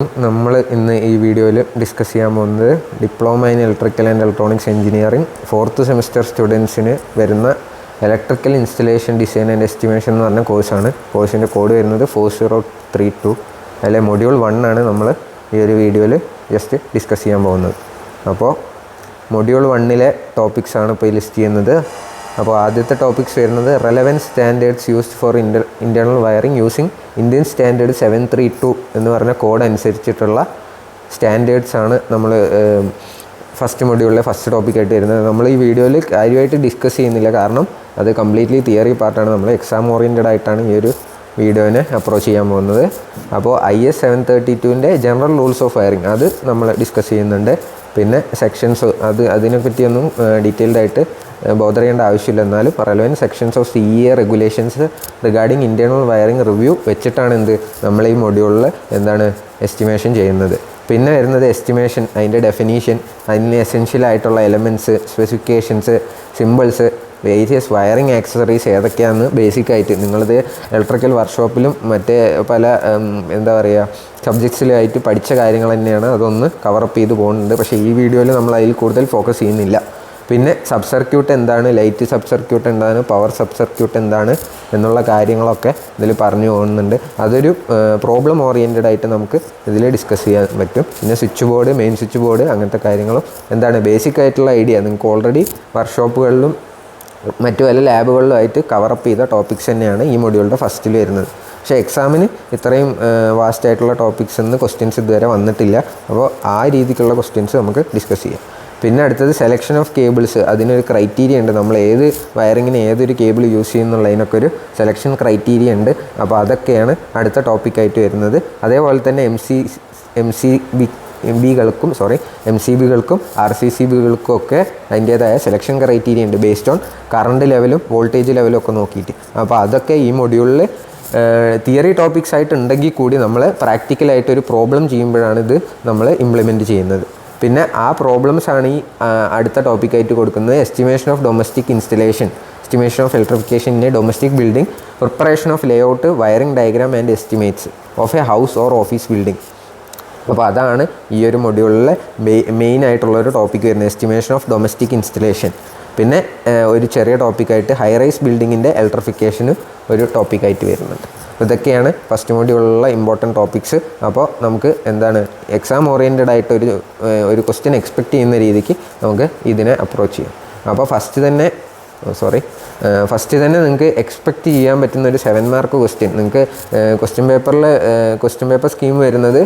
നമ്മൾ ഇന്ന് ഈ വീഡിയോയിൽ ഡിസ്കസ് ചെയ്യാൻ പോകുന്നത് diploma in electrical and electronics engineering 4th semester സ്റ്റുഡൻസിന് വരുന്ന electrical installation design and estimation എന്ന് പറഞ്ഞ കോഴ്സാണ്. കോഴ്സിൻ്റെ കോഡ് വരുന്നത് 4032. അതിലെ മൊഡ്യൂൾ 1 ആണ് നമ്മൾ ഈ ഒരു വീഡിയോയിൽ ജസ്റ്റ് ഡിസ്കസ് ചെയ്യാൻ പോകുന്നത്. അപ്പോൾ മൊഡ്യൂൾ 1-ലെ ടോപ്പിക്സാണ് ഇപ്പോൾ ലിസ്റ്റ് ചെയ്യുന്നത്. അപ്പോൾ ആദ്യത്തെ ടോപ്പിക്സ് വരുന്നത് relevant standards used for internal wiring using Indian standard 732 എന്ന് പറഞ്ഞ കോഡ് അനുസരിച്ചിട്ടുള്ള സ്റ്റാൻഡേർഡ്സാണ് നമ്മൾ ഫസ്റ്റ് മൊഡ്യൂളിലെ ഫസ്റ്റ് ടോപ്പിക്കായിട്ട് വരുന്നത്. നമ്മൾ ഈ വീഡിയോയിൽ കാര്യമായിട്ട് ഡിസ്കസ് ചെയ്യുന്നില്ല, കാരണം അത് കംപ്ലീറ്റ്ലി തിയറി പാർട്ടാണ്. നമ്മൾ എക്സാം ഓറിയൻറ്റഡ് ആയിട്ടാണ് ഈ ഒരു വീഡിയോനെ അപ്രോച്ച് ചെയ്യാൻ പോകുന്നത്. അപ്പോൾ IS 732-ൻ്റെ ജനറൽ റൂൾസ് ഓഫ് വയറിംഗ് അത് നമ്മൾ ഡിസ്കസ് ചെയ്യുന്നുണ്ട്. പിന്നെ സെക്ഷൻസ് അതിനെപ്പറ്റിയൊന്നും ഡീറ്റെയിൽഡ് ആയിട്ട് ബോധർ ചെയ്യേണ്ട ആവശ്യമില്ല. എന്നാലും relevant sections of CEA regulations regarding internal wiring review വെച്ചിട്ടാണ് നമ്മൾ ഈ മൊഡ്യൂളിൽ എസ്റ്റിമേഷൻ ചെയ്യുന്നത്. പിന്നെ വരുന്നത് എസ്റ്റിമേഷൻ, അതിൻ്റെ ഡെഫിനീഷൻ, അതിന് എസെൻഷ്യൽ ആയിട്ടുള്ള elements, specifications, symbols, various wiring accessories ഏതൊക്കെയാണെന്ന് ബേസിക്കായിട്ട് നിങ്ങളിത് ഇലക്ട്രിക്കൽ വർക്ക്ഷോപ്പിലും മറ്റേ പല സബ്ജക്ട്സിലായിട്ട് പഠിച്ച കാര്യങ്ങൾ തന്നെയാണ്. അതൊന്ന് കവറപ്പ് ചെയ്ത് പോകുന്നുണ്ട്. പക്ഷേ ഈ വീഡിയോയിൽ നമ്മൾ അതിൽ കൂടുതൽ ഫോക്കസ് ചെയ്യുന്നില്ല. പിന്നെ സബ് സർക്യൂട്ട് എന്താണ്, ലൈറ്റ് സബ് സർക്യൂട്ട് എന്താണ്, പവർ സബ് സർക്യൂട്ട് എന്താണ് എന്നുള്ള കാര്യങ്ങളൊക്കെ ഇതിൽ പറഞ്ഞു പോകുന്നുണ്ട്. അതൊരു പ്രോബ്ലം ഓറിയൻറ്റഡ് ആയിട്ട് നമുക്ക് ഇതിൽ ഡിസ്കസ് ചെയ്യാൻ പറ്റും. പിന്നെ switch board, main switch board, അങ്ങനത്തെ കാര്യങ്ങളും എന്താണ് ബേസിക് ആയിട്ടുള്ള ഐഡിയ നിങ്ങൾക്ക് ഓൾറെഡി വർക്ക്ഷോപ്പുകളിലും മറ്റു പല ലാബുകളിലും ആയിട്ട് കവറപ്പ് ചെയ്ത ടോപ്പിക്സ് തന്നെയാണ് ഈ മൊഡ്യൂളിൻ്റെ ഫസ്റ്റിൽ വരുന്നത്. പക്ഷേ എക്സാമിന് ഇത്രയും വാസ്റ്റ് ആയിട്ടുള്ള ടോപ്പിക്സ് നിന്ന് ക്വസ്റ്റ്യൻസ് ഇതുവരെ വന്നിട്ടില്ല. അപ്പോൾ ആ രീതിക്കുള്ള ക്വസ്റ്റ്യൻസ് നമുക്ക് ഡിസ്കസ് ചെയ്യാം. പിന്നെ അടുത്തത് സെലക്ഷൻ ഓഫ് കേബിൾസ്. അതിനൊരു ക്രൈറ്റീരിയ ഉണ്ട്. നമ്മൾ ഏത് വയറിങ്ങിന് ഏതൊരു കേബിൾ യൂസ് ചെയ്യുന്നുള്ളതിനൊക്കെ ഒരു സെലക്ഷൻ ക്രൈറ്റീരിയ ഉണ്ട്. അപ്പോൾ അതൊക്കെയാണ് അടുത്ത ടോപ്പിക്കായിട്ട് വരുന്നത്. അതേപോലെ തന്നെ MCBകൾക്കും RCCBകൾക്കും ഒക്കെ അതിൻ്റേതായ സെലക്ഷൻ ക്രൈറ്റീരിയ ഉണ്ട്, ബേസ്ഡ് ഓൺ കറണ്ട് ലെവലും വോൾട്ടേജ് ലെവലും ഒക്കെ നോക്കിയിട്ട്. അപ്പോൾ അതൊക്കെ ഈ മൊഡ്യൂളിൽ തിയറി ടോപ്പിക്സ് ആയിട്ട് ഉണ്ടെങ്കിൽ കൂടി നമ്മൾ പ്രാക്ടിക്കലായിട്ട് ഒരു പ്രോബ്ലം ചെയ്യുമ്പോഴാണ് ഇത് നമ്മൾ ഇംപ്ലിമെൻറ്റ് ചെയ്യുന്നത്. പിന്നെ ആ പ്രോബ്ലംസാണ് ഈ അടുത്ത ടോപ്പിക്കായിട്ട് കൊടുക്കുന്നത്. Estimation of domestic installation, estimation of electrification in A domestic building, preparation of layout, wiring diagram and estimates of A house or office building. അപ്പോൾ അതാണ് ഈ ഒരു മൊഡ്യൂളിലെ മെയിൻ ആയിട്ടുള്ളൊരു ടോപ്പിക്ക് വരുന്നത്, എസ്റ്റിമേഷൻ ഓഫ് ഡൊമസ്റ്റിക് ഇൻസ്റ്റലേഷൻ. പിന്നെ ഒരു ചെറിയ ടോപ്പിക്കായിട്ട് ഹൈ റൈസ് ബിൽഡിങ്ങിൻ്റെ ഇലക്ട്രിഫിക്കേഷന് ഒരു ടോപ്പിക്കായിട്ട് വരുന്നുണ്ട്. ഇതൊക്കെയാണ് ഫസ്റ്റ് മൊഡ്യൂളിലുള്ള ഇമ്പോർട്ടൻറ്റ് ടോപ്പിക്സ്. അപ്പോൾ നമുക്ക് എക്സാം ഓറിയൻറ്റഡ് ആയിട്ട് ഒരു ക്വസ്റ്റ്യൻ എക്സ്പെക്റ്റ് ചെയ്യുന്ന രീതിക്ക് നമുക്ക് ഇതിനെ അപ്രോച്ച് ചെയ്യാം. അപ്പോൾ ഫസ്റ്റ് തന്നെ നിങ്ങൾക്ക് എക്സ്പെക്റ്റ് ചെയ്യാൻ പറ്റുന്ന ഒരു 7 മാർക്ക് ക്വസ്റ്റ്യൻ. നിങ്ങൾക്ക് ക്വസ്റ്റ്യൻ പേപ്പർ സ്കീം വരുന്നത്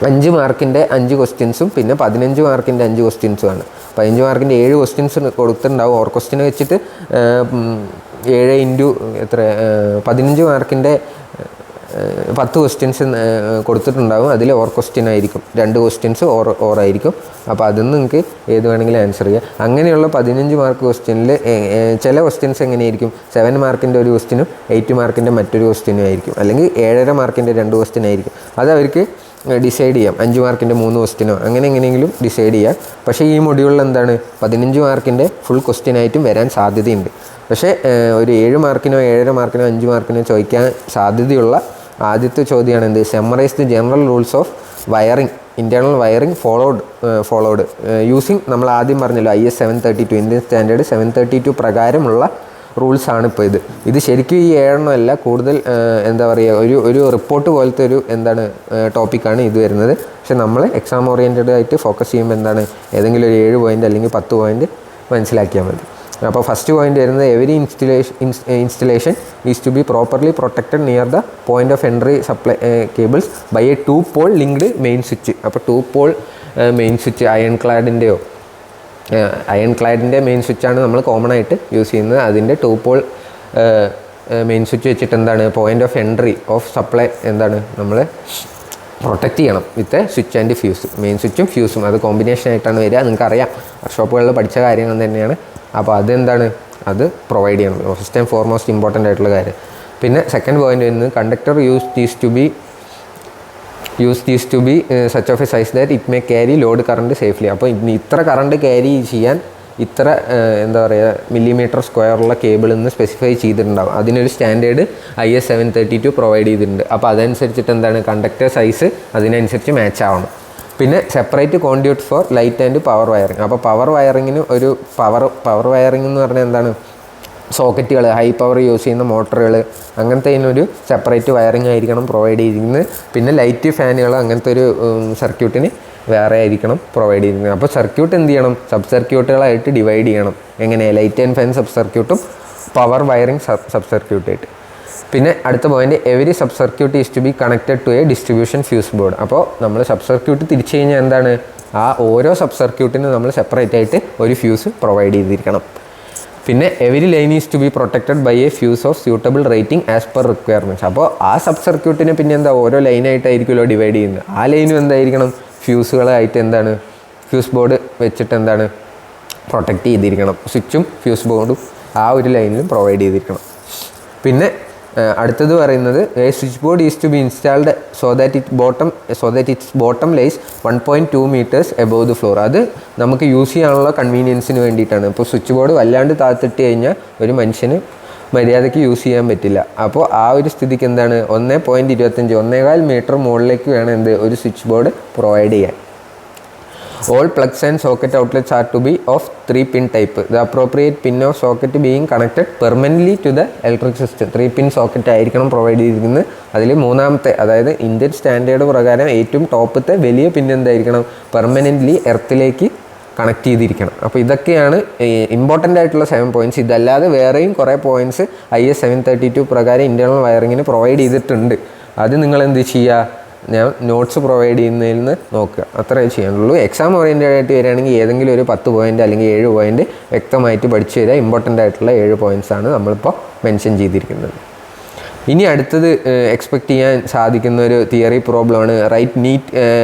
5 മാർക്കിൻ്റെ 5 ക്വസ്റ്റ്യൻസും പിന്നെ 15 മാർക്കിൻ്റെ 5 ക്വസ്റ്റ്യൻസുമാണ്. 15 മാർക്കിൻ്റെ 7 ക്വസ്റ്റ്യൻസ് കൊടുത്തിട്ടുണ്ടാവും. ഓർ ക്വസ്റ്റ്യൻ വെച്ചിട്ട് 7 ഇൻറ്റു 15 മാർക്കിൻ്റെ 10 ക്വസ്റ്റ്യൻസ് കൊടുത്തിട്ടുണ്ടാകും. അതിൽ ഓർ ക്വസ്റ്റ്യൻ ആയിരിക്കും, 2 ക്വസ്റ്റ്യൻസ് ഓറായിരിക്കും. അപ്പോൾ അതിന്ന് നിങ്ങൾക്ക് ഏത് വേണമെങ്കിലും ആൻസർ ചെയ്യാം. അങ്ങനെയുള്ള 15 മാർക്ക് ക്വസ്റ്റ്യനിൽ ചില ക്വസ്റ്റ്യൻസ് എങ്ങനെയായിരിക്കും, 7 മാർക്കിൻ്റെ ഒരു ക്വസ്റ്റ്യനും 8 മാർക്കിൻ്റെ മറ്റൊരു ക്വസ്റ്റ്യനും ആയിരിക്കും, അല്ലെങ്കിൽ 7.5 മാർക്കിൻ്റെ 2 ക്വസ്റ്റ്യൻ ആയിരിക്കും. അത് അവർക്ക് ഡിസൈഡ് ചെയ്യാം. 5 മാർക്കിൻ്റെ 3 ക്വസ്റ്റ്യനോ അങ്ങനെ എങ്ങനെയെങ്കിലും ഡിസൈഡ് ചെയ്യാം. പക്ഷേ ഈ മൊഡ്യൂളിൽ 15 മാർക്കിൻ്റെ ഫുൾ ക്വസ്റ്റ്യൻ ആയിട്ടും വരാൻ സാധ്യതയുണ്ട്. പക്ഷേ ഒരു 7 മാർക്കിനോ 7.5 മാർക്കിനോ 5 മാർക്കിനോ ചോദിക്കാൻ സാധ്യതയുള്ള ആദ്യത്തെ ചോദ്യമാണ് summarise the general rules of wiring, internal wiring followed using നമ്മൾ ആദ്യം പറഞ്ഞല്ലോ IS 732 ഇന്ത്യൻ സ്റ്റാൻഡേർഡ് 732 പ്രകാരമുള്ള റൂൾസാണ് ഇപ്പോൾ ഇത് ശരിക്കും ഈ 7 അല്ല, കൂടുതൽ ഒരു റിപ്പോർട്ട് പോലത്തെ ഒരു ടോപ്പിക്കാണ് ഇത് വരുന്നത്. പക്ഷെ നമ്മൾ എക്സാം ഓറിയൻറ്റഡ് ആയിട്ട് ഫോക്കസ് ചെയ്യുമ്പോൾ ഏതെങ്കിലും ഒരു 7 പോയിൻ്റ് അല്ലെങ്കിൽ 10 പോയിൻ്റ് മനസ്സിലാക്കിയാൽ മതി. അപ്പോൾ ഫസ്റ്റ് പോയിൻ്റ് വരുന്നത് every installation is to be properly protected near the point of entry supply cables by a 2 pole linked main switch. അപ്പോൾ 2 പോൾ മെയിൻ സ്വിച്ച് അയൺ ക്ലാഡിൻ്റെ മെയിൻ സ്വിച്ചാണ് നമ്മൾ കോമൺ ആയിട്ട് യൂസ് ചെയ്യുന്നത്. അതിൻ്റെ 2 പോൾ മെയിൻ സ്വിച്ച് വെച്ചിട്ട് point of entry of supply നമ്മൾ protect ചെയ്യണം വിത്ത് സ്വിച്ച് ആൻഡ് ഫ്യൂസ്. മെയിൻ സ്വിച്ചും ഫ്യൂസും അത് കോമ്പിനേഷൻ ആയിട്ടാണ് വരിക. നിങ്ങൾക്കറിയാം, വർക്ക്ഷോപ്പുകളിൽ പഠിച്ച കാര്യങ്ങൾ തന്നെയാണ്. അപ്പോൾ അത് പ്രൊവൈഡ് ചെയ്യണം. ഫസ്റ്റ് ആൻഡ് ഫോർമോസ്റ്റ് ഇമ്പോർട്ടൻ്റ് ആയിട്ടുള്ള കാര്യം. പിന്നെ സെക്കൻഡ് പോയിൻ്റ് വരുന്നത് conductor use these two be such of A size that it may carry load current safely. അപ്പോൾ ഇത്ര കറണ്ട് ക്യാരി ചെയ്യാൻ ഇത്ര എന്താ പറയുക മില്ലിമീറ്റർ സ്ക്വയറുള്ള കേബിൾ എന്ന് സ്പെസിഫൈ ചെയ്തിട്ടുണ്ടാവും. അതിനൊരു സ്റ്റാൻഡേർഡ് IS 732 പ്രൊവൈഡ് ചെയ്തിട്ടുണ്ട്. അപ്പോൾ അതനുസരിച്ചിട്ട് എന്താണ് കണ്ടക്ടർ സൈസ് അതിനനുസരിച്ച് മാച്ച് ആവണം. പിന്നെ separate conduit for light and power wiring. അപ്പോൾ പവർ വയറിങ്ങിന് ഒരു പവർ വയറിംഗ് എന്ന് പറഞ്ഞാൽ എന്താണ്, സോക്കറ്റുകൾ, ഹൈ പവർ യൂസ് ചെയ്യുന്ന മോട്ടറുകൾ, അങ്ങനത്തെ ഇതിനൊരു സെപ്പറേറ്റ് വയറിംഗ് ആയിരിക്കണം പ്രൊവൈഡ് ചെയ്തിരിക്കുന്നത്. പിന്നെ ലൈറ്റ് ഫാനുകൾ അങ്ങനത്തെ ഒരു സർക്യൂട്ടിന് വേറെ ആയിരിക്കണം പ്രൊവൈഡ് ചെയ്തിരിക്കുന്നത്. അപ്പോൾ സർക്യൂട്ട് എന്ത് ചെയ്യണം, സബ് സർക്യൂട്ടുകളായിട്ട് ഡിവൈഡ് ചെയ്യണം. എങ്ങനെ, ലൈറ്റ് ആൻഡ് ഫാൻ സബ് സർക്യൂട്ടും പവർ വയറിംഗ് സബ് സർക്യൂട്ടായിട്ട്. പിന്നെ അടുത്ത point, every sub circuit is to be connected to a distribution fuse board. അപ്പോൾ നമ്മൾ സബ് സർക്യൂട്ട് തിരിച്ചു കഴിഞ്ഞാൽ എന്താണ്, ആ ഓരോ സബ് സർക്യൂട്ടിനും നമ്മൾ സെപ്പറേറ്റ് ആയിട്ട് ഒരു ഫ്യൂസ് പ്രൊവൈഡ് ചെയ്തിരിക്കണം. പിന്നെ every line is to be protected by a fuse of suitable rating as per requirements. അപ്പോൾ ആ സബ് സർക്യൂട്ടിനെ പിന്നെ എന്താ ഓരോ ലൈനായിട്ടായിരിക്കുമല്ലോ ഡിവൈഡ് ചെയ്യുന്നത്. ആ ലൈനും എന്തായിരിക്കണം, ഫ്യൂസുകളായിട്ട് എന്താണ് ഫ്യൂസ് ബോർഡ് വെച്ചിട്ട് എന്താണ് പ്രൊട്ടക്റ്റ് ചെയ്തിരിക്കണം. സ്വിച്ചും ഫ്യൂസ് ബോർഡും ആ ഒരു ലൈനിലും പ്രൊവൈഡ് ചെയ്തിരിക്കണം. പിന്നെ അടുത്തത് പറയുന്നത്, a switch board is to be installed so that its bottom lies 1.2 metres above the floor. അത് നമുക്ക് യൂസ് ചെയ്യാനുള്ള കൺവീനിയൻസിന് വേണ്ടിയിട്ടാണ്. ഇപ്പോൾ സ്വിച്ച് ബോർഡ് വല്ലാണ്ട് താത്തിട്ട് കഴിഞ്ഞാൽ ഒരു മനുഷ്യന് മര്യാദയ്ക്ക് യൂസ് ചെയ്യാൻ പറ്റില്ല. അപ്പോൾ ആ ഒരു സ്ഥിതിക്ക് എന്താണ് 1.25 1.25 മീറ്റർ മുകളിലേക്ക് വേണം ഒരു സ്വിച്ച് ബോർഡ് പ്രൊവൈഡ് ചെയ്യാൻ. All plugs and socket outlets are to be of 3-pin type. The appropriate pin of socket being connected permanently to the electric system. 3-pin socket ആയിരിക്കണം പ്രൊവൈഡ് ചെയ്തിരിക്കുന്നത്. അതിൽ മൂന്നാമത്തെ, അതായത് ഇന്ത്യൻ സ്റ്റാൻഡേർഡ് പ്രകാരം ഏറ്റവും ടോപ്പത്തെ വലിയ പിൻ എന്തായിരിക്കണം, പെർമനൻ്റ്ലി എർത്തിലേക്ക് കണക്ട് ചെയ്തിരിക്കണം. അപ്പോൾ ഇതൊക്കെയാണ് ഇമ്പോർട്ടൻ്റ് ആയിട്ടുള്ള 7 പോയിൻറ്റ്സ്. ഇതല്ലാതെ വേറെയും കുറേ പോയിൻറ്റ്സ് IS 732 പ്രകാരം ഇൻറ്റേർണൽ വയറിങ്ങിന് പ്രൊവൈഡ് ചെയ്തിട്ടുണ്ട്. അത് നിങ്ങൾ എന്ത് ചെയ്യുക, ഞാൻ നോട്ട്സ് പ്രൊവൈഡ് ചെയ്യുന്നതിൽ നിന്ന് നോക്കുക, അത്രേ ചെയ്യാനുള്ളൂ. എക്സാം ഓറിയൻറ്റഡ് ആയിട്ട് വരികയാണെങ്കിൽ ഏതെങ്കിലും ഒരു 10 പോയിൻ്റ് അല്ലെങ്കിൽ 7 പോയിൻ്റ് വ്യക്തമായിട്ട് പഠിച്ചു തരിക. ഇമ്പോർട്ടൻ്റ് ആയിട്ടുള്ള 7 പോയിൻറ്റ്സാണ് നമ്മളിപ്പോൾ മെൻഷൻ ചെയ്തിരിക്കുന്നത്. ഇനി അടുത്തത് എക്സ്പെക്റ്റ് ചെയ്യാൻ സാധിക്കുന്ന ഒരു തിയറി പ്രോബ്ലമാണ് write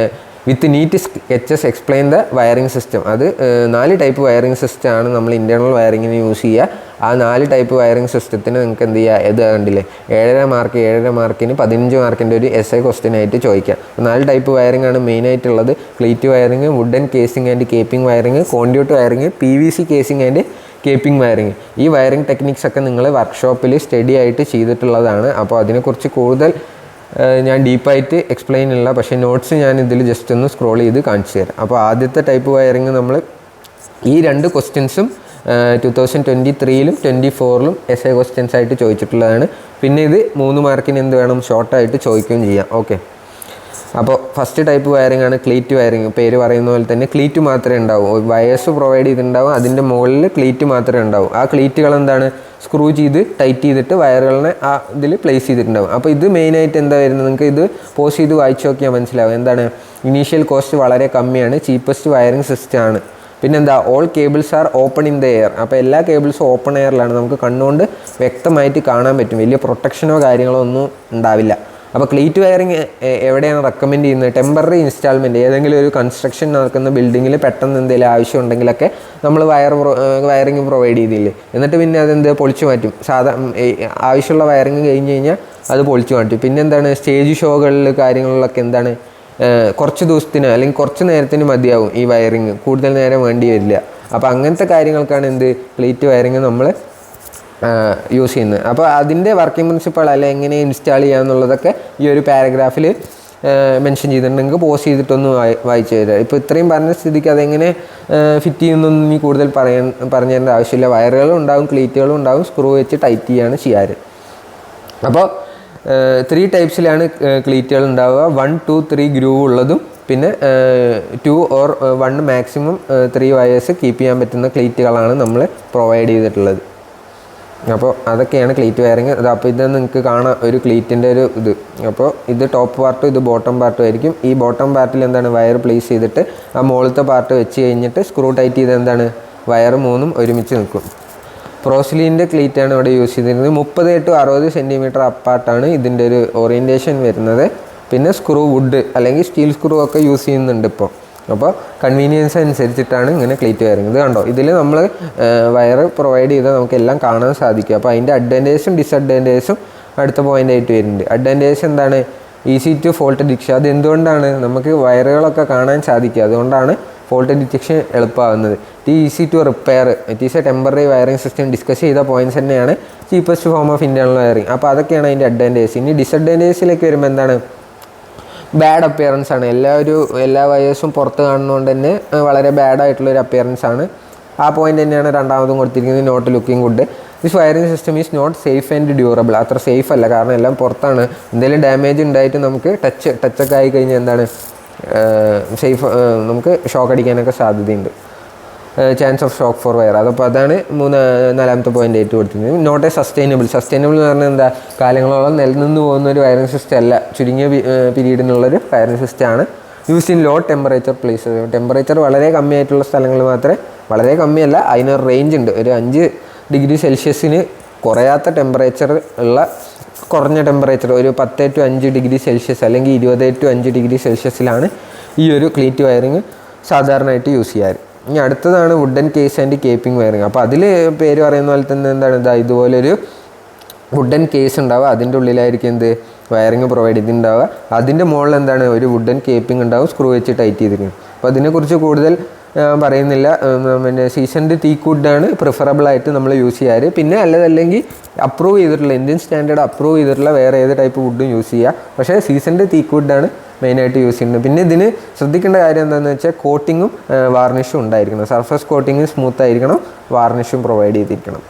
with neat sketches explain the wiring system. അത് 4 ടൈപ്പ് വയറിംഗ് സിസ്റ്റമാണ് നമ്മൾ ഇൻറ്റേർണൽ വയറിങ്ങിന് യൂസ് ചെയ്യുക. ആ 4 ടൈപ്പ് വയറിംഗ് സിസ്റ്റത്തിന് നിങ്ങൾക്ക് എന്ത് ചെയ്യുക, ഇത് കണ്ടില്ലേ 7.5 മാർക്കിന് 15 മാർക്കിൻ്റെ ഒരു essay ക്വസ്റ്റ്യൻ ആയിട്ട് ചോദിക്കാം. 4 ടൈപ്പ് വയറിംഗ് ആണ് മെയിനായിട്ടുള്ളത്. Cleat wiring, wooden casing and capping wiring, conduit wiring, PVC casing and capping wiring. ഈ വയറിംഗ് ടെക്നിക്സ് ഒക്കെ നിങ്ങൾ വർക്ക്ഷോപ്പിൽ സ്റ്റഡി ആയിട്ട് ചെയ്തിട്ടുള്ളതാണ്. അപ്പോൾ അതിനെക്കുറിച്ച് കൂടുതൽ ഞാൻ ഡീപ്പായിട്ട് എക്സ്പ്ലെയിൻ ഇല്ല, പക്ഷേ നോട്ട്സ് ഞാൻ ഇതിൽ ജസ്റ്റ് ഒന്ന് സ്ക്രോൾ ചെയ്ത് കാണിച്ചു തരാം. അപ്പോൾ ആദ്യത്തെ ടൈപ്പ് വയറിംഗ് നമ്മൾ ഈ 2 ക്വസ്റ്റ്യൻസും 2023-ലും 2024-ലും essay ക്വസ്റ്റ്യൻസ് ആയിട്ട് ചോദിച്ചിട്ടുള്ളതാണ്. പിന്നെ ഇത് 3 മാർക്കിന് എന്ത് വേണം, ഷോർട്ടായിട്ട് ചോദിക്കുകയും ചെയ്യാം. ഓക്കെ, അപ്പോൾ ഫസ്റ്റ് ടൈപ്പ് വയറിംഗ് ആണ് ക്ലീറ്റ് വയറിംഗ്. പേര് പറയുന്ന പോലെ തന്നെ ക്ലീറ്റ് മാത്രമേ ഉണ്ടാവൂ. വയേഴ്സ് പ്രൊവൈഡ് ചെയ്തിട്ടുണ്ടാവും, അതിൻ്റെ മുകളിൽ ക്ലീറ്റ് മാത്രമേ ഉണ്ടാവൂ. ആ ക്ലീറ്റുകൾ എന്താണ് സ്ക്രൂ ചെയ്ത് ടൈറ്റ് ചെയ്തിട്ട് വയറുകളിനെ ആ ഇതിൽ പ്ലേസ് ചെയ്തിട്ടുണ്ടാവും. അപ്പോൾ ഇത് മെയിനായിട്ട് എന്താ വരുന്നത്, നിങ്ങൾക്ക് ഇത് പോസ് ചെയ്ത് വായിച്ച് നോക്കിയാൽ മനസ്സിലാവും. എന്താണ്, ഇനീഷ്യൽ കോസ്റ്റ് വളരെ കമ്മിയാണ്, ചീപ്പസ്റ്റ് വയറിംഗ് സിസ്റ്റം ആണ്. പിന്നെന്താ, all cables are open in the air. അപ്പോൾ എല്ലാ കേബിൾസും ഓപ്പൺ എയറിലാണ്, നമുക്ക് കണ്ണുകൊണ്ട് വ്യക്തമായിട്ട് കാണാൻ പറ്റും, വലിയ പ്രൊട്ടക്ഷനോ കാര്യങ്ങളോ ഒന്നും ഉണ്ടാവില്ല. അപ്പോൾ ക്ലീറ്റ് വയറിംഗ് എവിടെയാണ് റെക്കമെൻഡ് ചെയ്യുന്നത്, ടെമ്പററി ഇൻസ്റ്റാൾമെൻറ്റ്, ഏതെങ്കിലും ഒരു കൺസ്ട്രക്ഷൻ നടക്കുന്ന ബിൽഡിങ്ങിൽ പെട്ടെന്ന് എന്തെങ്കിലും ആവശ്യം ഉണ്ടെങ്കിലൊക്കെ നമ്മൾ വയറിംഗ് പ്രൊവൈഡ് ചെയ്തില്ലേ, എന്നിട്ട് പിന്നെ അതെന്ത് പൊളിച്ചു മാറ്റും. ആവശ്യമുള്ള വയറിംഗ് കഴിഞ്ഞ് കഴിഞ്ഞാൽ അത് പൊളിച്ചു മാറ്റും. പിന്നെ എന്താണ്, സ്റ്റേജ് ഷോകളിൽ കാര്യങ്ങളിലൊക്കെ എന്താണ് കുറച്ച് ദിവസത്തിന് അല്ലെങ്കിൽ കുറച്ച് നേരത്തിന് മതിയാവും ഈ വയറിങ്, കൂടുതൽ നേരം വേണ്ടി വരില്ല. അപ്പോൾ അങ്ങനത്തെ കാര്യങ്ങൾക്കാണ് ക്ലീറ്റ് വയറിങ് നമ്മൾ യൂസ് ചെയ്യുന്നത്. അപ്പോൾ അതിൻ്റെ വർക്കിംഗ് പ്രിൻസിപ്പൾ അല്ല എങ്ങനെ ഇൻസ്റ്റാൾ ചെയ്യുക എന്നുള്ളതൊക്കെ ഈ ഒരു പാരഗ്രാഫിൽ മെൻഷൻ ചെയ്തിട്ടുണ്ട്. നിങ്ങൾക്ക് പോസ് ചെയ്തിട്ടൊന്ന് വായിച്ചു തരാം. ഇപ്പോൾ ഇത്രയും പറഞ്ഞ സ്ഥിതിക്ക് അതെങ്ങനെ ഫിറ്റ് ചെയ്യുന്നൊന്നും ഇനി കൂടുതൽ പറഞ്ഞു തരേണ്ട ആവശ്യമില്ല. വയറുകളും ഉണ്ടാവും, ക്ലീറ്റുകളും ഉണ്ടാവും, സ്ക്രൂ വെച്ച് ടൈറ്റ് ചെയ്യാണ് ചെയ്യാറ്. അപ്പോൾ 3 ടൈപ്സിലാണ് ക്ലീറ്റുകൾ ഉണ്ടാവുക. 1, 2, 3 ഗ്രൂവ് ഉള്ളതും പിന്നെ 2 or 1 മാക്സിമം 3 വയേഴ്സ് കീപ്പ് ചെയ്യാൻ പറ്റുന്ന ക്ലീറ്റുകളാണ് നമ്മൾ പ്രൊവൈഡ് ചെയ്തിട്ടുള്ളത്. അപ്പോൾ അതൊക്കെയാണ് ക്ലീറ്റ് വയറിങ്. അപ്പോൾ ഇത് നിങ്ങൾക്ക് കാണാം ഒരു ക്ലീറ്റിൻ്റെ ഒരു ഇത്. അപ്പോൾ ഇത് ടോപ്പ് പാർട്ടും ഇത് ബോട്ടം പാർട്ടും ആയിരിക്കും. ഈ ബോട്ടം പാർട്ടിൽ എന്താണ് വയർ പ്ലേസ് ചെയ്തിട്ട് ആ മുകളിലത്തെ പാർട്ട് വെച്ച് കഴിഞ്ഞിട്ട് സ്ക്രൂ ടൈറ്റ് ചെയ്ത് എന്താണ് വയർ 3ഉം ഒരുമിച്ച് നിൽക്കും. പ്രോസ്ലീൻ്റെ ക്ലീറ്റാണ് ഇവിടെ യൂസ് ചെയ്തിരുന്നത്. 30 to 60 സെൻറ്റിമീറ്റർ അപ്പാർട്ടാണ് ഇതിൻ്റെ ഒരു ഓറിയൻറ്റേഷൻ വരുന്നത്. പിന്നെ സ്ക്രൂ വുഡ് അല്ലെങ്കിൽ സ്റ്റീൽ സ്ക്രൂ ഒക്കെ യൂസ് ചെയ്യുന്നുണ്ട് ഇപ്പോൾ. അപ്പോൾ കൺവീനിയൻസ് അനുസരിച്ചിട്ടാണ് ഇങ്ങനെ ക്ലീറ്റ് വയറിങ്. ഇത് കണ്ടോ, ഇതിൽ നമ്മൾ വയർ പ്രൊവൈഡ് ചെയ്താൽ നമുക്കെല്ലാം കാണാൻ സാധിക്കും. അപ്പോൾ അതിൻ്റെ അഡ്വാൻറ്റേജും ഡിസഡ്വാൻറ്റേജും അടുത്ത പോയിൻ്റ് ആയിട്ട് വരുന്നുണ്ട്. അഡ്വാൻറ്റേജ് എന്താണ്, ഈസി ടു ഫോൾട്ട് ഡിക്ഷൻ. അത് എന്തുകൊണ്ടാണ് നമുക്ക് വയറുകളൊക്കെ കാണാൻ സാധിക്കുക, അതുകൊണ്ടാണ് ഫോൾട്ട് ഡിറ്റക്ഷൻ എളുപ്പമാകുന്നത്. It easy to repair, it is a temporary wiring system. Discuss ചെയ്ത പോയിന്റ്സ് തന്നെയാണ് cheapest form of internal wiring. അപ്പോൾ അതൊക്കെയാണ് അതിൻ്റെ അഡ്വാൻറ്റേജ്. ഇനി ഡിസഡ്വാൻറ്റേജിലേക്ക് വരുമ്പോൾ എന്താണ്? ബാഡ് അപ്പിയറൻസ് ആണ്. എല്ലാ വയേഴ്സും പുറത്ത് കാണുന്നതുകൊണ്ട് തന്നെ വളരെ ബാഡായിട്ടുള്ളൊരു അപ്പിയറൻസ് ആണ്. ആ പോയിന്റ് തന്നെയാണ് രണ്ടാമതും കൊടുത്തിരിക്കുന്നത്, not looking good. This wiring system is not safe and durable. അത്ര സേഫ് അല്ല, കാരണം എല്ലാം പുറത്താണ്. എന്തെങ്കിലും ഡാമേജ് ഉണ്ടായിട്ട് നമുക്ക് ടച്ചൊക്കെ ആയി കഴിഞ്ഞാൽ എന്താണ് സേഫ്, നമുക്ക് ഷോക്ക് അടിക്കാനൊക്കെ സാധ്യതയുണ്ട്. Chance of shock for wire. അതപ്പോൾ അതാണ് നാലാമത്തെ പോയിന്റ് ആയിട്ട് കൊടുത്തിരുന്നത്. നോട്ട് എ സസ്റ്റൈനബിൾ എന്ന് പറഞ്ഞാൽ എന്താ, കാലങ്ങളോളം നിലനിന്ന് പോകുന്ന ഒരു വയറിംഗ് സിസ്റ്റം അല്ല, ചുരുങ്ങിയ പീരീഡിനുള്ളൊരു വയറിംഗ് സിസ്റ്റമാണ്. Use in low temperature place. Temperature വളരെ കമ്മിയായിട്ടുള്ള സ്ഥലങ്ങളിൽ മാത്രമേ, വളരെ കമ്മിയല്ല, അതിനൊരു റേഞ്ച് ഉണ്ട്. ഒരു 5 ഡിഗ്രി സെൽഷ്യസിന് കുറയാത്ത ടെമ്പറേച്ചർ ഉള്ള, കുറഞ്ഞ ടെമ്പറേച്ചർ ഒരു 10 to 5 ഡിഗ്രി സെൽഷ്യസ് അല്ലെങ്കിൽ 20 to 5 ഡിഗ്രി സെൽഷ്യസിലാണ് ഈ ഒരു ക്ലീറ്റ് വയറിങ് സാധാരണയായിട്ട് യൂസ് ചെയ്യാറ്. ഇനി അടുത്തതാണ് വുഡൻ കേസ് ആൻഡ് കേപ്പിംഗ് വയറിങ്. അപ്പോൾ അതിൽ പേര് പറയുന്ന പോലെ തന്നെ എന്താണ്, ഇതുപോലൊരു വുഡൻ കേസ് ഉണ്ടാവുക, അതിൻ്റെ ഉള്ളിലായിരിക്കും എന്ത് വയറിങ് പ്രൊവൈഡ് ചെയ്തിട്ടുണ്ടാവുക. അതിൻ്റെ മുകളിൽ എന്താണ് ഒരു വുഡൻ കേപ്പിംഗ് ഉണ്ടാവും, സ്ക്രൂ വെച്ച് ടൈറ്റ് ചെയ്തിരിക്കും. അപ്പോൾ അതിനെക്കുറിച്ച് കൂടുതൽ പറയുന്നില്ല. പിന്നെ സീസൺഡ് ടീക്ക് വുഡാണ് പ്രിഫറബിളായിട്ട് നമ്മൾ യൂസ് ചെയ്യാറ്. പിന്നെ അല്ലെങ്കിൽ അപ്രൂവ് ചെയ്തിട്ടുള്ള, ഇന്ത്യൻ സ്റ്റാൻഡേർഡ് അപ്രൂവ് ചെയ്തിട്ടുള്ള വേറെ ഏത് ടൈപ്പ് വുഡും യൂസ് ചെയ്യുക. പക്ഷേ സീസൺഡ് ടീക്ക് വുഡാണ് മെയിനായിട്ട് യൂസ് ചെയ്യുന്നത്. പിന്നെ ഇതിന് ശ്രദ്ധിക്കേണ്ട കാര്യം എന്താണെന്ന് വെച്ചാൽ കോട്ടിങ്ങും വാർണിഷും ഉണ്ടായിരിക്കണം. സർഫസ് കോട്ടിങ്ങും സ്മൂത്ത് ആയിരിക്കണം, വാർണിഷും പ്രൊവൈഡ് ചെയ്തിരിക്കണം.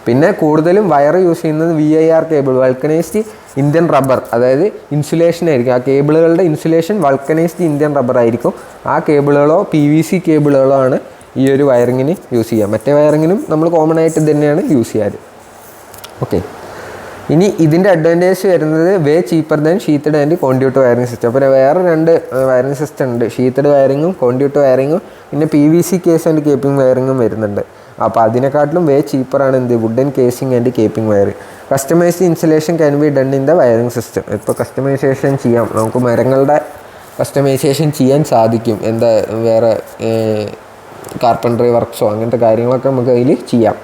പിന്നെ കൂടുതലും വയർ യൂസ് ചെയ്യുന്നത് VIR cable, vulcanised Indian rubber, അതായത് ഇൻസുലേഷൻ ആയിരിക്കും. ആ കേബിളുകളുടെ ഇൻസുലേഷൻ വൾക്കനൈസ്ഡ് ഇന്ത്യൻ റബ്ബർ ആയിരിക്കും. ആ കേബിളുകളോ PVC കേബിളുകളോ ആണ് ഈ ഒരു വയറിങ്ങിന് യൂസ് ചെയ്യുക. മറ്റേ വയറിങ്ങിനും നമ്മൾ കോമൺ ആയിട്ട് തന്നെയാണ് യൂസ് ചെയ്യാറ്. ഓക്കെ, ഇനി ഇതിൻ്റെ അഡ്വാൻറ്റേജ് വരുന്നത് way cheaper than sheathed and conduit wiring system. അപ്പോൾ വേറെ 2 വയറിംഗ് സിസ്റ്റം ഉണ്ട്, ഷീത്തഡ് വയറിങ്ങും കോൺഡ്യൂട്ട് വയറിങ്ങും. പിന്നെ PVC കേസ് ആൻഡ് കേപ്പിംഗ് വയറിങ്ങും വരുന്നുണ്ട്. അപ്പോൾ അതിനെക്കാട്ടിലും വേ ചീപ്പറാണ് എന്ത് wooden casing and capping wire. Customised insulation can be done in the wiring system. ഇപ്പോൾ കസ്റ്റമൈസേഷൻ ചെയ്യാം, നമുക്ക് മരങ്ങളുടെ കസ്റ്റമൈസേഷൻ ചെയ്യാൻ സാധിക്കും. എന്താ വേറെ കാർപ്പൻട്രി വർക്ക്സോ അങ്ങനത്തെ കാര്യങ്ങളൊക്കെ നമുക്ക് അതിൽ ചെയ്യാം.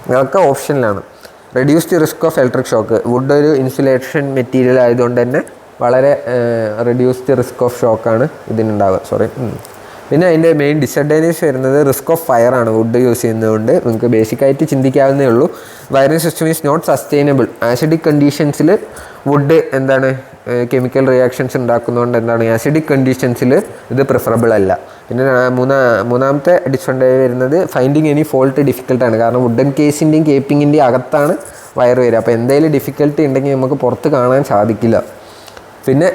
അതൊക്കെ ഓപ്ഷനിലാണ്. Reduced risk of electric shock. Wood ഒരു ഇൻസുലേഷൻ മെറ്റീരിയൽ ആയതുകൊണ്ട് തന്നെ വളരെ റെഡ്യൂസ്ഡ് റിസ്ക് ഓഫ് ഷോക്കാണ് ഇതിനുണ്ടാവുക. പിന്നെ അതിൻ്റെ മെയിൻ ഡിസഡ്വാൻറ്റേജ് വരുന്നത് റിസ്ക് ഓഫ് ഫയർ ആണ്. വുഡ് യൂസ് ചെയ്യുന്നതുകൊണ്ട് നിങ്ങൾക്ക് ബേസിക്കായിട്ട് ചിന്തിക്കാവുന്നേ ഉള്ളൂ. Wiring system is not sustainable. Acidic കണ്ടീഷൻസിൽ വുഡ് എന്താണ് കെമിക്കൽ റിയാക്ഷൻസ് ഉണ്ടാക്കുന്നതുകൊണ്ട് എന്താണ് ആസിഡിക് കണ്ടീഷൻസിൽ ഇത് പ്രിഫറബിൾ അല്ല. പിന്നെ മൂന്നാമത്തെ ഡിസഡ്വാൻറ്റേജ് വരുന്നത് ഫൈൻഡിങ് എനി ഫോൾട്ട് ഡിഫിക്കൽട്ടാണ്. കാരണം വുഡൻ കേസിൻ്റെയും കേപ്പിങ്ങിൻ്റെയും അകത്താണ് വയർ വരിക. അപ്പോൾ എന്തെങ്കിലും ഡിഫിക്കൽട്ടി ഉണ്ടെങ്കിൽ നമുക്ക് പുറത്ത് കാണാൻ സാധിക്കില്ല. പിന്നെ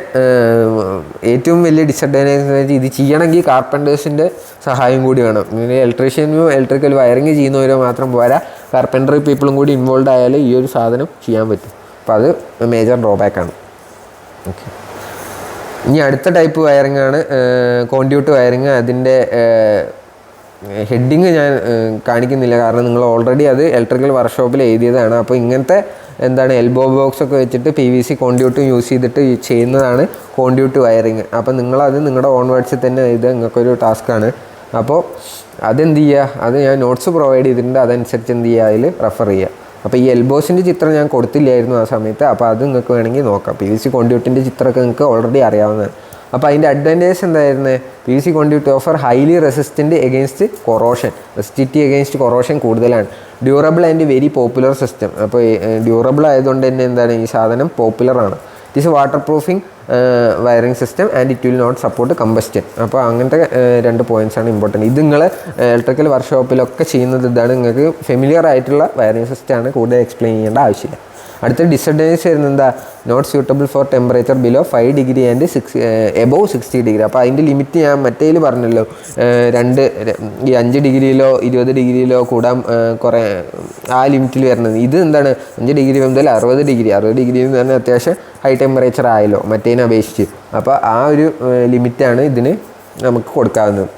ഏറ്റവും വലിയ ഡിസഡ്വാൻറ്റേജ് ഇത് ചെയ്യണമെങ്കിൽ കാർപ്പൻറ്റേഴ്സിൻ്റെ സഹായം കൂടി വേണം. ഇങ്ങനെ ഇലക്ട്രീഷ്യനും ഇലക്ട്രിക്കൽ വയറിങ് ചെയ്യുന്നവരോ മാത്രം പോരാ, കാർപ്പൻറ്ററി പീപ്പിളും കൂടി ഇൻവോൾവ് ആയാലേ ഈ ഒരു സാധനം ചെയ്യാൻ പറ്റും. അപ്പോൾ അത് മേജർ ഡ്രോബാക്കാണ്. ഓക്കെ, ഇനി അടുത്ത ടൈപ്പ് വയറിംഗ് ആണ് കോൺഡ്യൂട്ട് വയറിംഗ്. അതിൻ്റെ ഹെഡിങ് ഞാൻ കാണിക്കുന്നില്ല, കാരണം നിങ്ങൾ ഓൾറെഡി അത് ഇലക്ട്രിക്കൽ വർക്ക്ഷോപ്പിൽ എഴുതിയതാണ്. അപ്പോൾ ഇങ്ങനത്തെ എന്താണ് എൽബോ ബോക്സ് ഒക്കെ വെച്ചിട്ട് PVC കോൺഡ്യൂട്ടും യൂസ് ചെയ്തിട്ട് ചെയ്യുന്നതാണ് കോൺഡ്യൂട്ട് വയറിങ്. അപ്പോൾ നിങ്ങളത് നിങ്ങളുടെ ഓൺ വേർഡ്സിൽ തന്നെ ഇത് നിങ്ങൾക്കൊരു ടാസ്ക്കാണ്. അപ്പോൾ അതെന്ത് ചെയ്യുക, അത് ഞാൻ നോട്ട്സ് പ്രൊവൈഡ് ചെയ്തിട്ടുണ്ട്, അതനുസരിച്ച് എന്ത് ചെയ്യുക, അതിൽ റെഫർ ചെയ്യുക. അപ്പോൾ ഈ എൽബോസിൻ്റെ ചിത്രം ഞാൻ കൊടുത്തില്ലായിരുന്നു ആ സമയത്ത്. അപ്പോൾ അത് നിങ്ങൾക്ക് വേണമെങ്കിൽ നോക്കാം. PVC കോൺഡ്യൂട്ടിൻ്റെ ചിത്രമൊക്കെ നിങ്ങൾക്ക് ഓൾറെഡി അറിയാവുന്നതാണ്. അപ്പോൾ അതിൻ്റെ അഡ്വാൻറ്റേജ് എന്തായിരുന്നു, PVC conduit offer highly resistant against corrosion, resistivity against corrosion കൂടുതലാണ്. Durable and very popular system. അപ്പോൾ ഡ്യൂറബിൾ ആയതുകൊണ്ട് തന്നെ എന്താണ് ഈ സാധനം പോപ്പുലറാണ്. It is water proofing wiring system and it will not support combustion. അപ്പോൾ അങ്ങനത്തെ 2 പോയിൻറ്റ്സാണ് ഇമ്പോർട്ടൻറ്റ്. ഇത് നിങ്ങൾ ഇലക്ട്രിക്കൽ വർക്ക്ഷോപ്പിലൊക്കെ ചെയ്യുന്നത് ഇതാണ്. നിങ്ങൾക്ക് ഫെമിലിയർ ആയിട്ടുള്ള വയറിംഗ് സിസ്റ്റമാണ്, കൂടുതൽ എക്സ്പ്ലെയിൻ ചെയ്യേണ്ട ആവശ്യമില്ല. അടുത്ത ഡിസഡ്വാൻറ്റേജ് വരുന്നത് എന്താ, not suitable for temperature below 5 degree and above 60 degree. അപ്പോൾ അതിൻ്റെ ലിമിറ്റ് ഞാൻ മറ്റേതിൽ പറഞ്ഞല്ലോ, ഈ 5 ഡിഗ്രിയിലോ 20 ഡിഗ്രിയിലോ കൂടാൻ കുറേ ആ ലിമിറ്റിൽ വരുന്നത്. ഇത് എന്താണ് 5 ഡിഗ്രി മുതൽ 60 ഡിഗ്രി എന്ന് പറഞ്ഞാൽ അത്യാവശ്യം ഹൈ ടെമ്പറേച്ചർ ആയല്ലോ മറ്റേതിനെ അപേക്ഷിച്ച്. അപ്പോൾ ആ ഒരു ലിമിറ്റാണ് ഇതിന് നമുക്ക് കൊടുക്കാവുന്നത്.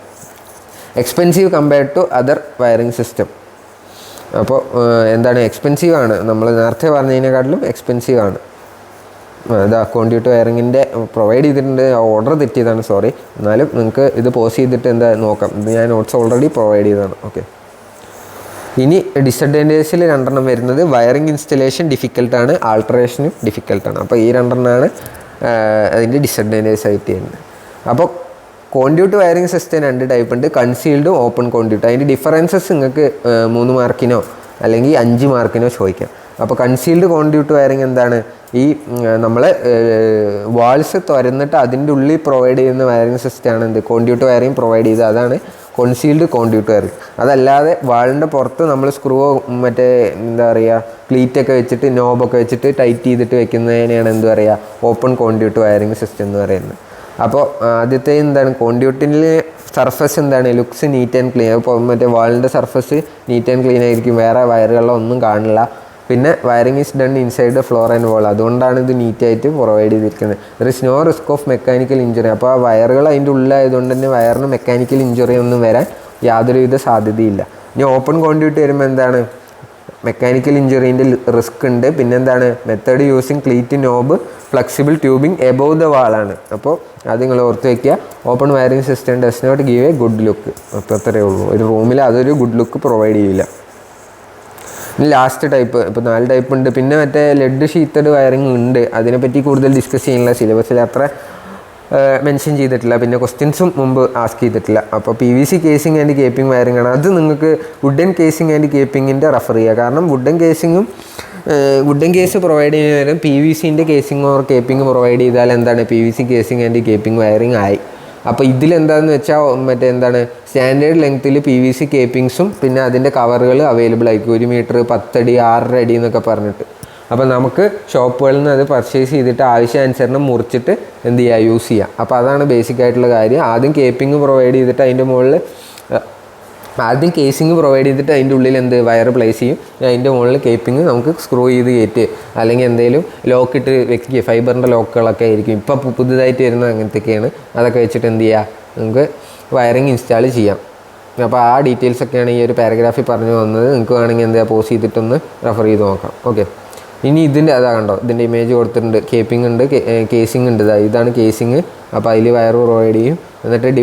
Expensive compared to other wiring system. അപ്പോൾ എന്താണ് എക്സ്പെൻസീവ് ആണ്, നമ്മൾ നേരത്തെ പറഞ്ഞതിനെക്കാട്ടിലും എക്സ്പെൻസീവ് ആണ്. ഇത് കോൺഡ്യൂട്ട് വയറിങ്ങിൻ്റെ പ്രൊവൈഡ് ചെയ്തിട്ടുണ്ട്, ഓർഡർ തെറ്റിയതാണ്, സോറി. എന്നാലും നിങ്ങൾക്ക് ഇത് പോസ് ചെയ്തിട്ട് എന്താ നോക്കാം. ഇത് ഞാൻ നോട്ട്സ് ഓൾറെഡി പ്രൊവൈഡ് ചെയ്തതാണ്. ഓക്കെ, ഇനി ഡിസഡ്വാൻറ്റേജിൽ 2 വരുന്നത് വയറിംഗ് ഇൻസ്റ്റലേഷൻ ഡിഫിക്കൽട്ടാണ്, ആൾട്ടറേഷനും ഡിഫിക്കൽട്ടാണ്. അപ്പോൾ ഈ 2 അതിൻ്റെ ഡിസഡ്വാൻറ്റേജ് ആയിട്ട് വരുന്നത്. അപ്പോൾ കോൺഡ്യൂട്ട് വയറിംഗ് സിസ്റ്റം 2 ടൈപ്പ് ഉണ്ട്, കൺസീൽഡും ഓപ്പൺ കോൺഡ്യൂട്ട്. അതിൻ്റെ ഡിഫറൻസസ് നിങ്ങൾക്ക് 3 മാർക്കിനോ അല്ലെങ്കിൽ 5 മാർക്കിനോ ചോദിക്കാം. അപ്പോൾ കൺസീൽഡ് കോൺഡ്യൂട്ട് വയറിംഗ് എന്താണ്? ഈ നമ്മൾ വാൾസ് തുറന്നിട്ട് അതിൻ്റെ ഉള്ളിൽ പ്രൊവൈഡ് ചെയ്യുന്ന വയറിംഗ് സിസ്റ്റമാണ് എന്ത് കോൺഡ്യൂട്ട് വയറിംഗ് പ്രൊവൈഡ് ചെയ്ത്, അതാണ് കൺസീൽഡ് കോൺഡ്യൂട്ട് വയറിംഗ്. അതല്ലാതെ വാളിൻ്റെ പുറത്ത് നമ്മൾ സ്ക്രൂവോ മറ്റേ എന്താ പറയുക ക്ലീറ്റൊക്കെ വെച്ചിട്ട് നോബൊക്കെ വെച്ചിട്ട് ടൈറ്റ് ചെയ്തിട്ട് വെക്കുന്നതിനെയാണ് എന്ത് പറയുക ഓപ്പൺ കോൺഡ്യൂട്ട് വയറിംഗ് സിസ്റ്റം എന്ന് പറയുന്നത്. അപ്പോൾ ആദ്യത്തെ എന്താണ് കോൺഡ്യൂട്ടിൽ സർഫസ് എന്താണ് ലുക്സ് നീറ്റ് ആൻഡ് ക്ലീൻ. അപ്പോൾ മറ്റേ വാളിൻ്റെ സർഫസ് നീറ്റ് ആൻഡ് ക്ലീൻ ആയിരിക്കും, വേറെ വയറുകളൊന്നും കാണില്ല. പിന്നെ wiring is done inside the floor and wall, അതുകൊണ്ടാണ് ഇത് നീറ്റായിട്ട് പ്രൊവൈഡ് ചെയ്തിരിക്കുന്നത്. There is no risk of mechanical injury. അപ്പോൾ ആ വയറുകൾ അതിൻ്റെ ഉള്ളിലായതുകൊണ്ട് തന്നെ വയറിന് മെക്കാനിക്കൽ ഇഞ്ചുറി ഒന്നും വരാൻ യാതൊരുവിധ സാധ്യതയില്ല. ഇനി ഓപ്പൺ കോൺഡ്യൂട്ട് വരുമ്പോൾ എന്താണ് മെക്കാനിക്കൽ ഇഞ്ചുറീൻ്റെ റിസ്ക് ഉണ്ട്. പിന്നെന്താണ് method using cleat knob flexible tubing above the വാളാണ്. അപ്പോൾ അത് നിങ്ങൾ ഓർത്ത് വയ്ക്കുക. Open wiring system does not give a good look. അപ്പോൾ അത്രയേ ഉള്ളൂ, ഒരു റൂമിൽ അതൊരു ഗുഡ് ലുക്ക് പ്രൊവൈഡ് ചെയ്യില്ല. ഇനി ലാസ്റ്റ് ടൈപ്പ്, ഇപ്പോൾ 4 ടൈപ്പ് ഉണ്ട്. പിന്നെ മറ്റേ ലെഡ് ഷീറ്റഡ് വയറിംഗ് ഉണ്ട്, അതിനെപ്പറ്റി കൂടുതൽ ഡിസ്കസ് ചെയ്യുന്നില്ല, സിലബസിൽ അത്ര മെൻഷൻ ചെയ്തിട്ടില്ല. പിന്നെ ക്വസ്റ്റ്യൻസും മുമ്പ് ആസ്ക് ചെയ്തിട്ടില്ല. അപ്പോൾ PVC casing and capping wiring ആണ്. അത് നിങ്ങൾക്ക് വുഡൻ കേസിംഗ് ആൻഡ് കേപ്പിങ്ങിൻ്റെ റെഫർ ചെയ്യുക. കാരണം വുഡൻ കേസ് പ്രൊവൈഡ് ചെയ്യുന്നവരും PVCൻ്റെ കേസിംഗ് ഓർ കേപ്പിംഗ് പ്രൊവൈഡ് ചെയ്താൽ എന്താണ് PVC casing and capping wiring ആയി. അപ്പോൾ ഇതിലെന്താണെന്ന് വെച്ചാൽ മറ്റേ എന്താണ് സ്റ്റാൻഡേർഡ് ലെങ്ത്തിൽ PVC കേപ്പിങ്സും പിന്നെ അതിൻ്റെ കവറുകൾ അവൈലബിൾ ആയിരിക്കും. 1 മീറ്റർ 10 അടി 6 അടി എന്നൊക്കെ പറഞ്ഞിട്ട്. അപ്പോൾ നമുക്ക് ഷോപ്പുകളിൽ നിന്ന് അത് പർച്ചേസ് ചെയ്തിട്ട് ആവശ്യാനുസരണം മുറിച്ചിട്ട് എന്ത് ചെയ്യുക യൂസ് ചെയ്യുക. അപ്പോൾ അതാണ് ബേസിക് ആയിട്ടുള്ള കാര്യം. ആദ്യം കേപ്പിംഗ് പ്രൊവൈഡ് ചെയ്തിട്ട് അതിൻ്റെ മുകളിൽ കേസിങ് പ്രൊവൈഡ് ചെയ്തിട്ട് അതിൻ്റെ ഉള്ളിൽ എന്ത് വയർ പ്ലേസ് ചെയ്യും. അതിൻ്റെ മുകളിൽ കേപ്പിംഗ് നമുക്ക് സ്ക്രൂ ചെയ്ത് കയറ്റ് അല്ലെങ്കിൽ എന്തെങ്കിലും ലോക്കിട്ട് വെക്കുക. ഫൈബറിൻ്റെ ലോക്കുകളൊക്കെ ആയിരിക്കും ഇപ്പോൾ പുതുതായിട്ട് വരുന്നത്, അങ്ങനത്തെയൊക്കെയാണ്. അതൊക്കെ വെച്ചിട്ട് എന്ത് ചെയ്യുക നമുക്ക് വയറിങ് ഇൻസ്റ്റാൾ ചെയ്യാം. അപ്പോൾ ആ ഡീറ്റെയിൽസൊക്കെയാണ് ഈ ഒരു പാരഗ്രാഫിൽ പറഞ്ഞു വന്നത്. നിങ്ങൾക്ക് വേണമെങ്കിൽ എന്താ പോസ് ചെയ്തിട്ടൊന്ന് റെഫർ ചെയ്ത് നോക്കാം. ഓക്കെ, ഇനി ഇതിൻ്റെ അതാ കണ്ടോ, ഇതിൻ്റെ ഇമേജ് കൊടുത്തിട്ടുണ്ട്. കേപ്പിംഗ് ഉണ്ട്, കേസിംഗ് ഉണ്ട്. ഇതാണ് കേസിങ്. അപ്പോൾ അതിൽ വയർ പ്രൊവൈഡ് ചെയ്യും. എന്നിട്ട്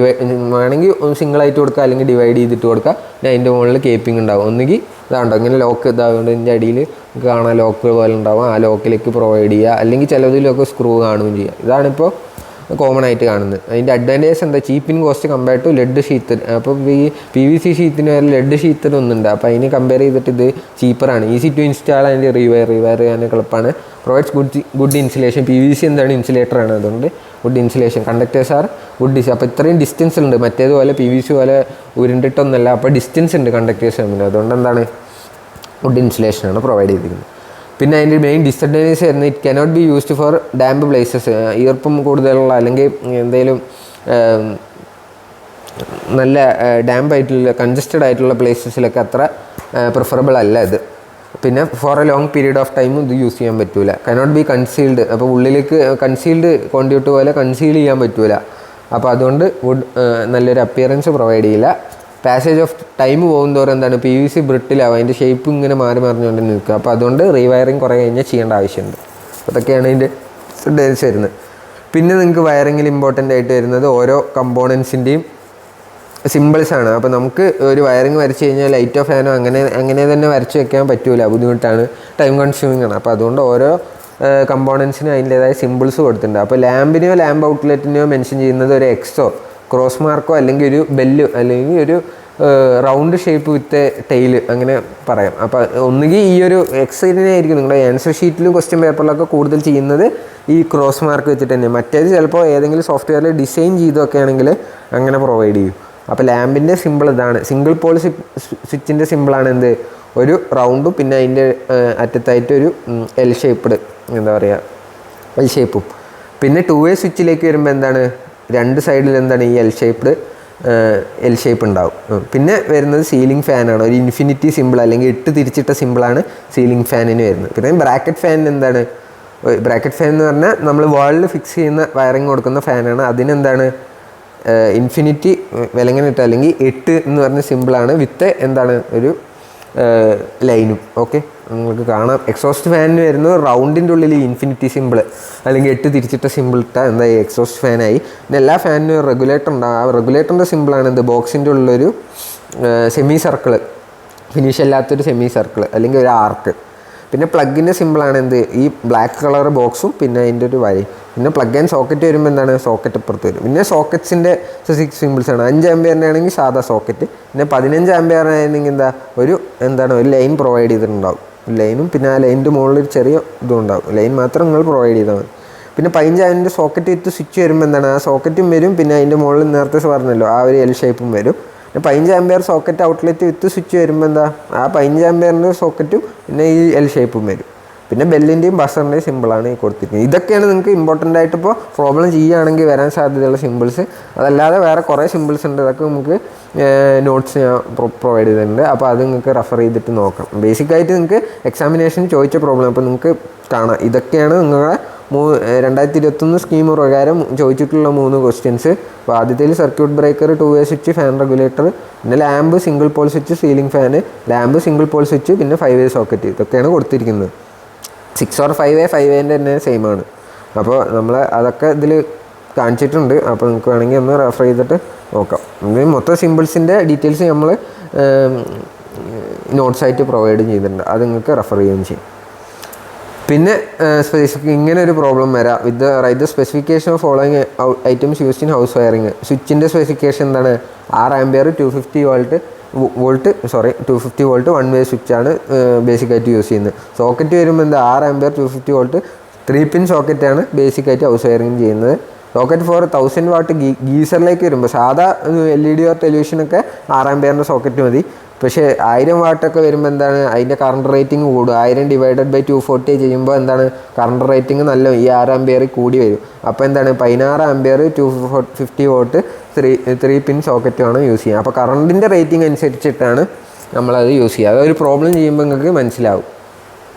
വേണമെങ്കിൽ സിംഗിളായിട്ട് കൊടുക്കുക അല്ലെങ്കിൽ ഡിവൈഡ് ചെയ്തിട്ട് കൊടുക്കുക. പിന്നെ അതിൻ്റെ മുകളിൽ കേപ്പിംഗ് ഉണ്ടാവും. ഒന്നുകിൽ ഇതാണ്ടോ ഇങ്ങനെ ലോക്ക് ഇതാവുകൊണ്ട് ഇതിൻ്റെ അടിയിൽ കാണാൻ ലോക്ക് പോലെ ഉണ്ടാവും, ആ ലോക്കിലേക്ക് പ്രൊവൈഡ് ചെയ്യുക. അല്ലെങ്കിൽ ചിലതിലൊക്കെ സ്ക്രൂ കാണുകയും ചെയ്യുക. ഇതാണിപ്പോൾ കോമൺ ആയിട്ട് കാണുന്നത്. അതിൻ്റെ അഡ്വാൻറ്റേജ് എന്താ, cheap in cost compared to lead sheet. അപ്പോൾ ഈ PVC ഷീറ്റിന് വരെ ലെഡ് ഷീറ്റ് ഒന്നുണ്ട്. അപ്പോൾ അതിന് കമ്പയർ ചെയ്തിട്ട് ഇത് ചീപ്പറാണ്. ഈസി ടു ഇൻസ്റ്റാൾ ആൻഡ് റിവയർ ചെയ്യാനൊക്കെ എളുപ്പമാണ്. Provides good insulation. PVC എന്താണ് ഇൻസുലേറ്ററാണ്, അതുകൊണ്ട് good insulation. Conductors are good അപ്പോൾ ഇത്രയും ഡിസ്റ്റൻസ് ഉണ്ട്. മറ്റേതുപോലെ PVC പോലെ ഉരുണ്ടിട്ടൊന്നുമല്ല. അപ്പോൾ ഡിസ്റ്റൻസ് ഉണ്ട് കണ്ടക്ടേഴ്സ് തമ്മിൽ. അതുകൊണ്ട് എന്താണ് ഗുഡ് ഇൻസുലേഷനാണ് പ്രൊവൈഡ് ചെയ്തിരിക്കുന്നത്. പിന്നെ അതിൻ്റെ മെയിൻ ഡിസഡ്വാൻറ്റേജ് വരുന്നത് it cannot be used for damp places. ഈർപ്പം കൂടുതലുള്ള അല്ലെങ്കിൽ എന്തെങ്കിലും നല്ല ഡാമ്പായിട്ടുള്ള കൺജസ്റ്റഡ് ആയിട്ടുള്ള പ്ലേസസിലൊക്കെ അത്ര പ്രിഫറബിൾ അല്ല ഇത്. പിന്നെ for a long period of time ഇത് യൂസ് ചെയ്യാൻ പറ്റില്ല. Cannot be concealed. അപ്പോൾ ഉള്ളിലേക്ക് കൺസീൽഡ് കോൺഡ്യൂട്ട് പോലെ കൺസീൽ ചെയ്യാൻ പറ്റില്ല. അപ്പോൾ അതുകൊണ്ട് നല്ലൊരു അപ്പിയറൻസ് പ്രൊവൈഡ് ചെയ്യില്ല. പാസേജ് ഓഫ് ടൈം പോകുന്നതോറും എന്താണ് PVC ബ്രിട്ടിലാവും, അതിൻ്റെ ഷേപ്പ് ഇങ്ങനെ മറിഞ്ഞുകൊണ്ട് നിൽക്കുക. അപ്പോൾ അതുകൊണ്ട് റീവയറിങ് കുറേ കഴിഞ്ഞാൽ ചെയ്യേണ്ട ആവശ്യമുണ്ട്. അതൊക്കെയാണ് ഇതിൻ്റെ ഡിസഡ്വാൻറ്റേജ് വരുന്നത്. പിന്നെ നിങ്ങൾക്ക് വയറിങ്ങിൽ ഇമ്പോർട്ടൻ്റ് ആയിട്ട് വരുന്നത് ഓരോ കമ്പോണൻസിൻ്റെയും സിമ്പിൾസാണ്. അപ്പോൾ നമുക്ക് ഒരു വയറിങ് വരച്ച് കഴിഞ്ഞാൽ ലൈറ്റോ ഫാനോ അങ്ങനെ തന്നെ വരച്ച് വെക്കാൻ പറ്റില്ല, ബുദ്ധിമുട്ടാണ്, ടൈം കൺസ്യൂമിംഗ് ആണ്. അപ്പോൾ അതുകൊണ്ട് ഓരോ കമ്പോണൻസിനും അതിൻ്റേതായ സിമ്പിൾസ് കൊടുത്തിട്ടുണ്ട്. അപ്പോൾ ലാമ്പിനെയോ ലാമ്പ് ഔട്ട്ലെറ്റിനെയോ മെൻഷൻ ചെയ്യുന്നത് ഒരു എക്സോ ക്രോസ് മാർക്കോ അല്ലെങ്കിൽ ഒരു ബെല്ല് അല്ലെങ്കിൽ ഒരു റൗണ്ട് ഷേപ്പ് വിത്ത് ടെയിൽ അങ്ങനെ പറയാം. അപ്പോൾ ഒന്നുകിൽ ഈ ഒരു എക്സിനായിരിക്കും നിങ്ങളുടെ ആൻസർ ഷീറ്റിലും ക്വസ്റ്റ്യൻ പേപ്പറിലൊക്കെ കൂടുതൽ ചെയ്യുന്നത് ഈ ക്രോസ് മാർക്ക് വെച്ചിട്ട് തന്നെ. മറ്റേത് ചിലപ്പോൾ ഏതെങ്കിലും സോഫ്റ്റ്വെയറിൽ ഡിസൈൻ ചെയ്തൊക്കെ ആണെങ്കിൽ അങ്ങനെ പ്രൊവൈഡ് ചെയ്യും. അപ്പോൾ ലാമ്പിൻ്റെ സിമ്പിൾ ഇതാണ്. സിംഗിൾ പോൾ സ്വിച്ചിൻ്റെ സിമ്പിളാണ് എന്ത് ഒരു റൗണ്ടും പിന്നെ അതിൻ്റെ അറ്റത്തായിട്ട് ഒരു എൽ ഷേപ്പ്ഡ് എന്താ പറയുക എൽ ഷേപ്പും. പിന്നെ 2-way സ്വിച്ചിലേക്ക് വരുമ്പോൾ എന്താണ് 2 സൈഡിൽ എന്താണ് ഈ എൽ ഷേപ്പ് ഉണ്ടാവും. പിന്നെ വരുന്നത് സീലിംഗ് ഫാനാണ്. ഒരു ഇൻഫിനിറ്റി സിമ്പിൾ അല്ലെങ്കിൽ 8 തിരിച്ചിട്ട സിമ്പിളാണ് സീലിംഗ് ഫാനിന് വരുന്നത്. പിന്നെ ബ്രാക്കറ്റ് ഫാനിന് എന്താണ്, ബ്രാക്കറ്റ് ഫാൻ എന്ന് പറഞ്ഞാൽ നമ്മൾ വാളിൽ ഫിക്സ് ചെയ്യുന്ന വയറിങ് കൊടുക്കുന്ന ഫാനാണ്. അതിനെന്താണ് ഇൻഫിനിറ്റി വിലങ്ങനെ ഇട്ട അല്ലെങ്കിൽ 8 എന്ന് പറഞ്ഞ സിമ്പിളാണ് വിത്ത് എന്താണ് ഒരു ലൈനും. ഓക്കെ, നിങ്ങൾക്ക് കാണാം. എക്സോസ്റ്റ് ഫാനിന് വരുന്നത് റൗണ്ടിൻ്റെ ഉള്ളിൽ ഇൻഫിനിറ്റി സിമ്പിൾ അല്ലെങ്കിൽ 8 തിരിച്ചിട്ട സിമ്പിൾ ഇട്ടാൽ എന്തായി എക്സോസ്റ്റ് ഫാനായി. പിന്നെ എല്ലാ ഫാനിനും ഒരു റെഗുലേറ്റർ ഉണ്ടാകും. ആ റെഗുലേറ്ററിൻ്റെ സിമ്പിളാണ് എന്ത് ബോക്സിൻ്റെ ഉള്ളിലൊരു സെമി സർക്കിൾ, ഫിനിഷ് അല്ലാത്തൊരു സെമി സർക്കിൾ അല്ലെങ്കിൽ ഒരു ആർക്ക്. പിന്നെ പ്ലഗിൻ്റെ സിമ്പിളാണ് എന്ത് ഈ ബ്ലാക്ക് കളർ ബോക്സും പിന്നെ അതിൻ്റെ ഒരു വഴി പിന്നെ പ്ലഗ് ആൻഡ് സോക്കറ്റ് വരുമ്പോൾ എന്താണ് സോക്കറ്റ് ഇപ്പുറത്ത് വരും. പിന്നെ സോക്കറ്റ്സിൻ്റെ സിമ്പിൾസാണ്. 5 ആമ്പിയറിൻ്റെ ആണെങ്കിൽ സാധാ സോക്കറ്റ്, പിന്നെ 15 ആമ്പിയർ ആയിരുന്നെങ്കിൽ ഒരു ലൈൻ പ്രൊവൈഡ് ചെയ്തിട്ടുണ്ടാവും. ലൈനും പിന്നെ ആ ലൈനിൻ്റെ മുകളിൽ ഒരു ചെറിയ ഇതും ഉണ്ടാവും. ലൈൻ മാത്രം നിങ്ങൾ പ്രൊവൈഡ് ചെയ്താൽ മതി. പിന്നെ 15 ആമ്പിൻ്റെ സോക്കറ്റ് വിത്ത് സ്വിച്ച് വരുമ്പോൾ എന്താണ് ആ സോക്കറ്റും വരും, പിന്നെ അതിൻ്റെ മുകളിൽ നേരത്തെ പറഞ്ഞല്ലോ ആ ഒരു എൽ ഷേപ്പും വരും. പിന്നെ 15 ആമ്പിയർ സോക്കറ്റ് ഔട്ട്ലെറ്റ് വിത്ത് സ്വിച്ച് വരുമ്പോൾ ആ 15 ആമ്പിയറിൻ്റെ സോക്കറ്റും പിന്നെ ഈ എൽ ഷേപ്പും വരും. പിന്നെ ബെല്ലിൻ്റെയും ബസറിൻ്റെയും സിമ്പിളാണ് ഈ കൊടുത്തിരിക്കുന്നത്. ഇതൊക്കെയാണ് നിങ്ങൾക്ക് ഇമ്പോർട്ടൻ്റ് ആയിട്ട് ഇപ്പോൾ പ്രോബ്ലം ചെയ്യുകയാണെങ്കിൽ വരാൻ സാധ്യതയുള്ള സിമ്പിൾസ്. അതല്ലാതെ വേറെ കുറേ സിമ്പിൾസ് ഉണ്ട്, അതൊക്കെ നമുക്ക് നോട്ട്സ് ഞാൻ പ്രൊവൈഡ് ചെയ്തിട്ടുണ്ട്. അപ്പോൾ അത് നിങ്ങൾക്ക് റെഫർ ചെയ്തിട്ട് നോക്കാം. ബേസിക്കായിട്ട് നിങ്ങൾക്ക് എക്സാമിനേഷൻ ചോദിച്ച പ്രോബ്ലം അപ്പോൾ നിങ്ങൾക്ക് കാണാം. ഇതൊക്കെയാണ് നിങ്ങളുടെ 2021 സ്കീം പ്രകാരം ചോദിച്ചിട്ടുള്ള 3 ക്വസ്റ്റ്യൻസ്. അപ്പോൾ ആദ്യത്തിൽ സർക്യൂട്ട് ബ്രേക്കർ, 2-വേ സ്വിച്ച്, ഫാൻ റെഗുലേറ്റർ, പിന്നെ lamp, single pole switch, ceiling fan, lamp, single pole switch, പിന്നെ 5-വേ സോക്കറ്റ്. ഇതൊക്കെയാണ് കൊടുത്തിരിക്കുന്നത്. 6 or 5-വേ 5-വേൻ്റെ തന്നെ സെയിം ആണ്. അപ്പോൾ നമ്മൾ അതൊക്കെ ഇതിൽ കാണിച്ചിട്ടുണ്ട്. അപ്പോൾ നിങ്ങൾക്ക് വേണമെങ്കിൽ ഒന്ന് റെഫർ ചെയ്തിട്ട് നോക്കാം. മൊത്തം സിമ്പിൾസിൻ്റെ ഡീറ്റെയിൽസ് നമ്മൾ നോട്ട്സായിട്ട് പ്രൊവൈഡ് ചെയ്തിട്ടുണ്ട്, അത് നിങ്ങൾക്ക് റെഫർ ചെയ്യുകയും ചെയ്യും. പിന്നെ ഇങ്ങനെ ഒരു പ്രോബ്ലം വരാം. Write the specification of following items used in house wiring. സ്വിച്ചിൻ്റെ സ്പെസിഫിക്കേഷൻ എന്താണ്? 6 ആമ്പിയർ 250 വോൾട്ട് 1-വേ സ്വിച്ചാണ് ബേസിക്കായിട്ട് യൂസ് ചെയ്യുന്നത്. സോക്കറ്റ് വരുമ്പോൾ 6 ആമ്പിയർ 250 വോൾട്ട് 3-പിൻ സോക്കറ്റാണ് ബേസിക്കായിട്ട് ഹൗസ് വയറിങ് ചെയ്യുന്നത്. സോക്കറ്റ് ഫോർ 1000 വാട്ട് ഗീസറിലേക്ക് വരുമ്പോൾ സാധാ LED ഓർ ടെലിവിഷനൊക്കെ 6 ആമ്പിയറിൻ്റെ സോക്കറ്റ് മതി. പക്ഷേ 1000 വാട്ടൊക്കെ വരുമ്പോൾ അതിൻ്റെ കറണ്ട് റേറ്റിംഗ് കൂടും. 1000 ഡിവൈഡഡ് ബൈ 240 ചെയ്യുമ്പോൾ കറണ്ട് റേറ്റിംഗ് നല്ല ഈ 6 ആമ്പിയർ കൂടി വരും. അപ്പോൾ 16 ആമ്പിയർ 250 വോട്ട് 3-പിൻ സോക്കറ്റുമാണ് യൂസ് ചെയ്യുക. അപ്പോൾ കറണ്ടിൻ്റെ റേറ്റിംഗ് അനുസരിച്ചിട്ടാണ് നമ്മളത് യൂസ് ചെയ്യുക. അതൊരു പ്രോബ്ലം ചെയ്യുമ്പോൾ നിങ്ങൾക്ക് മനസ്സിലാവും.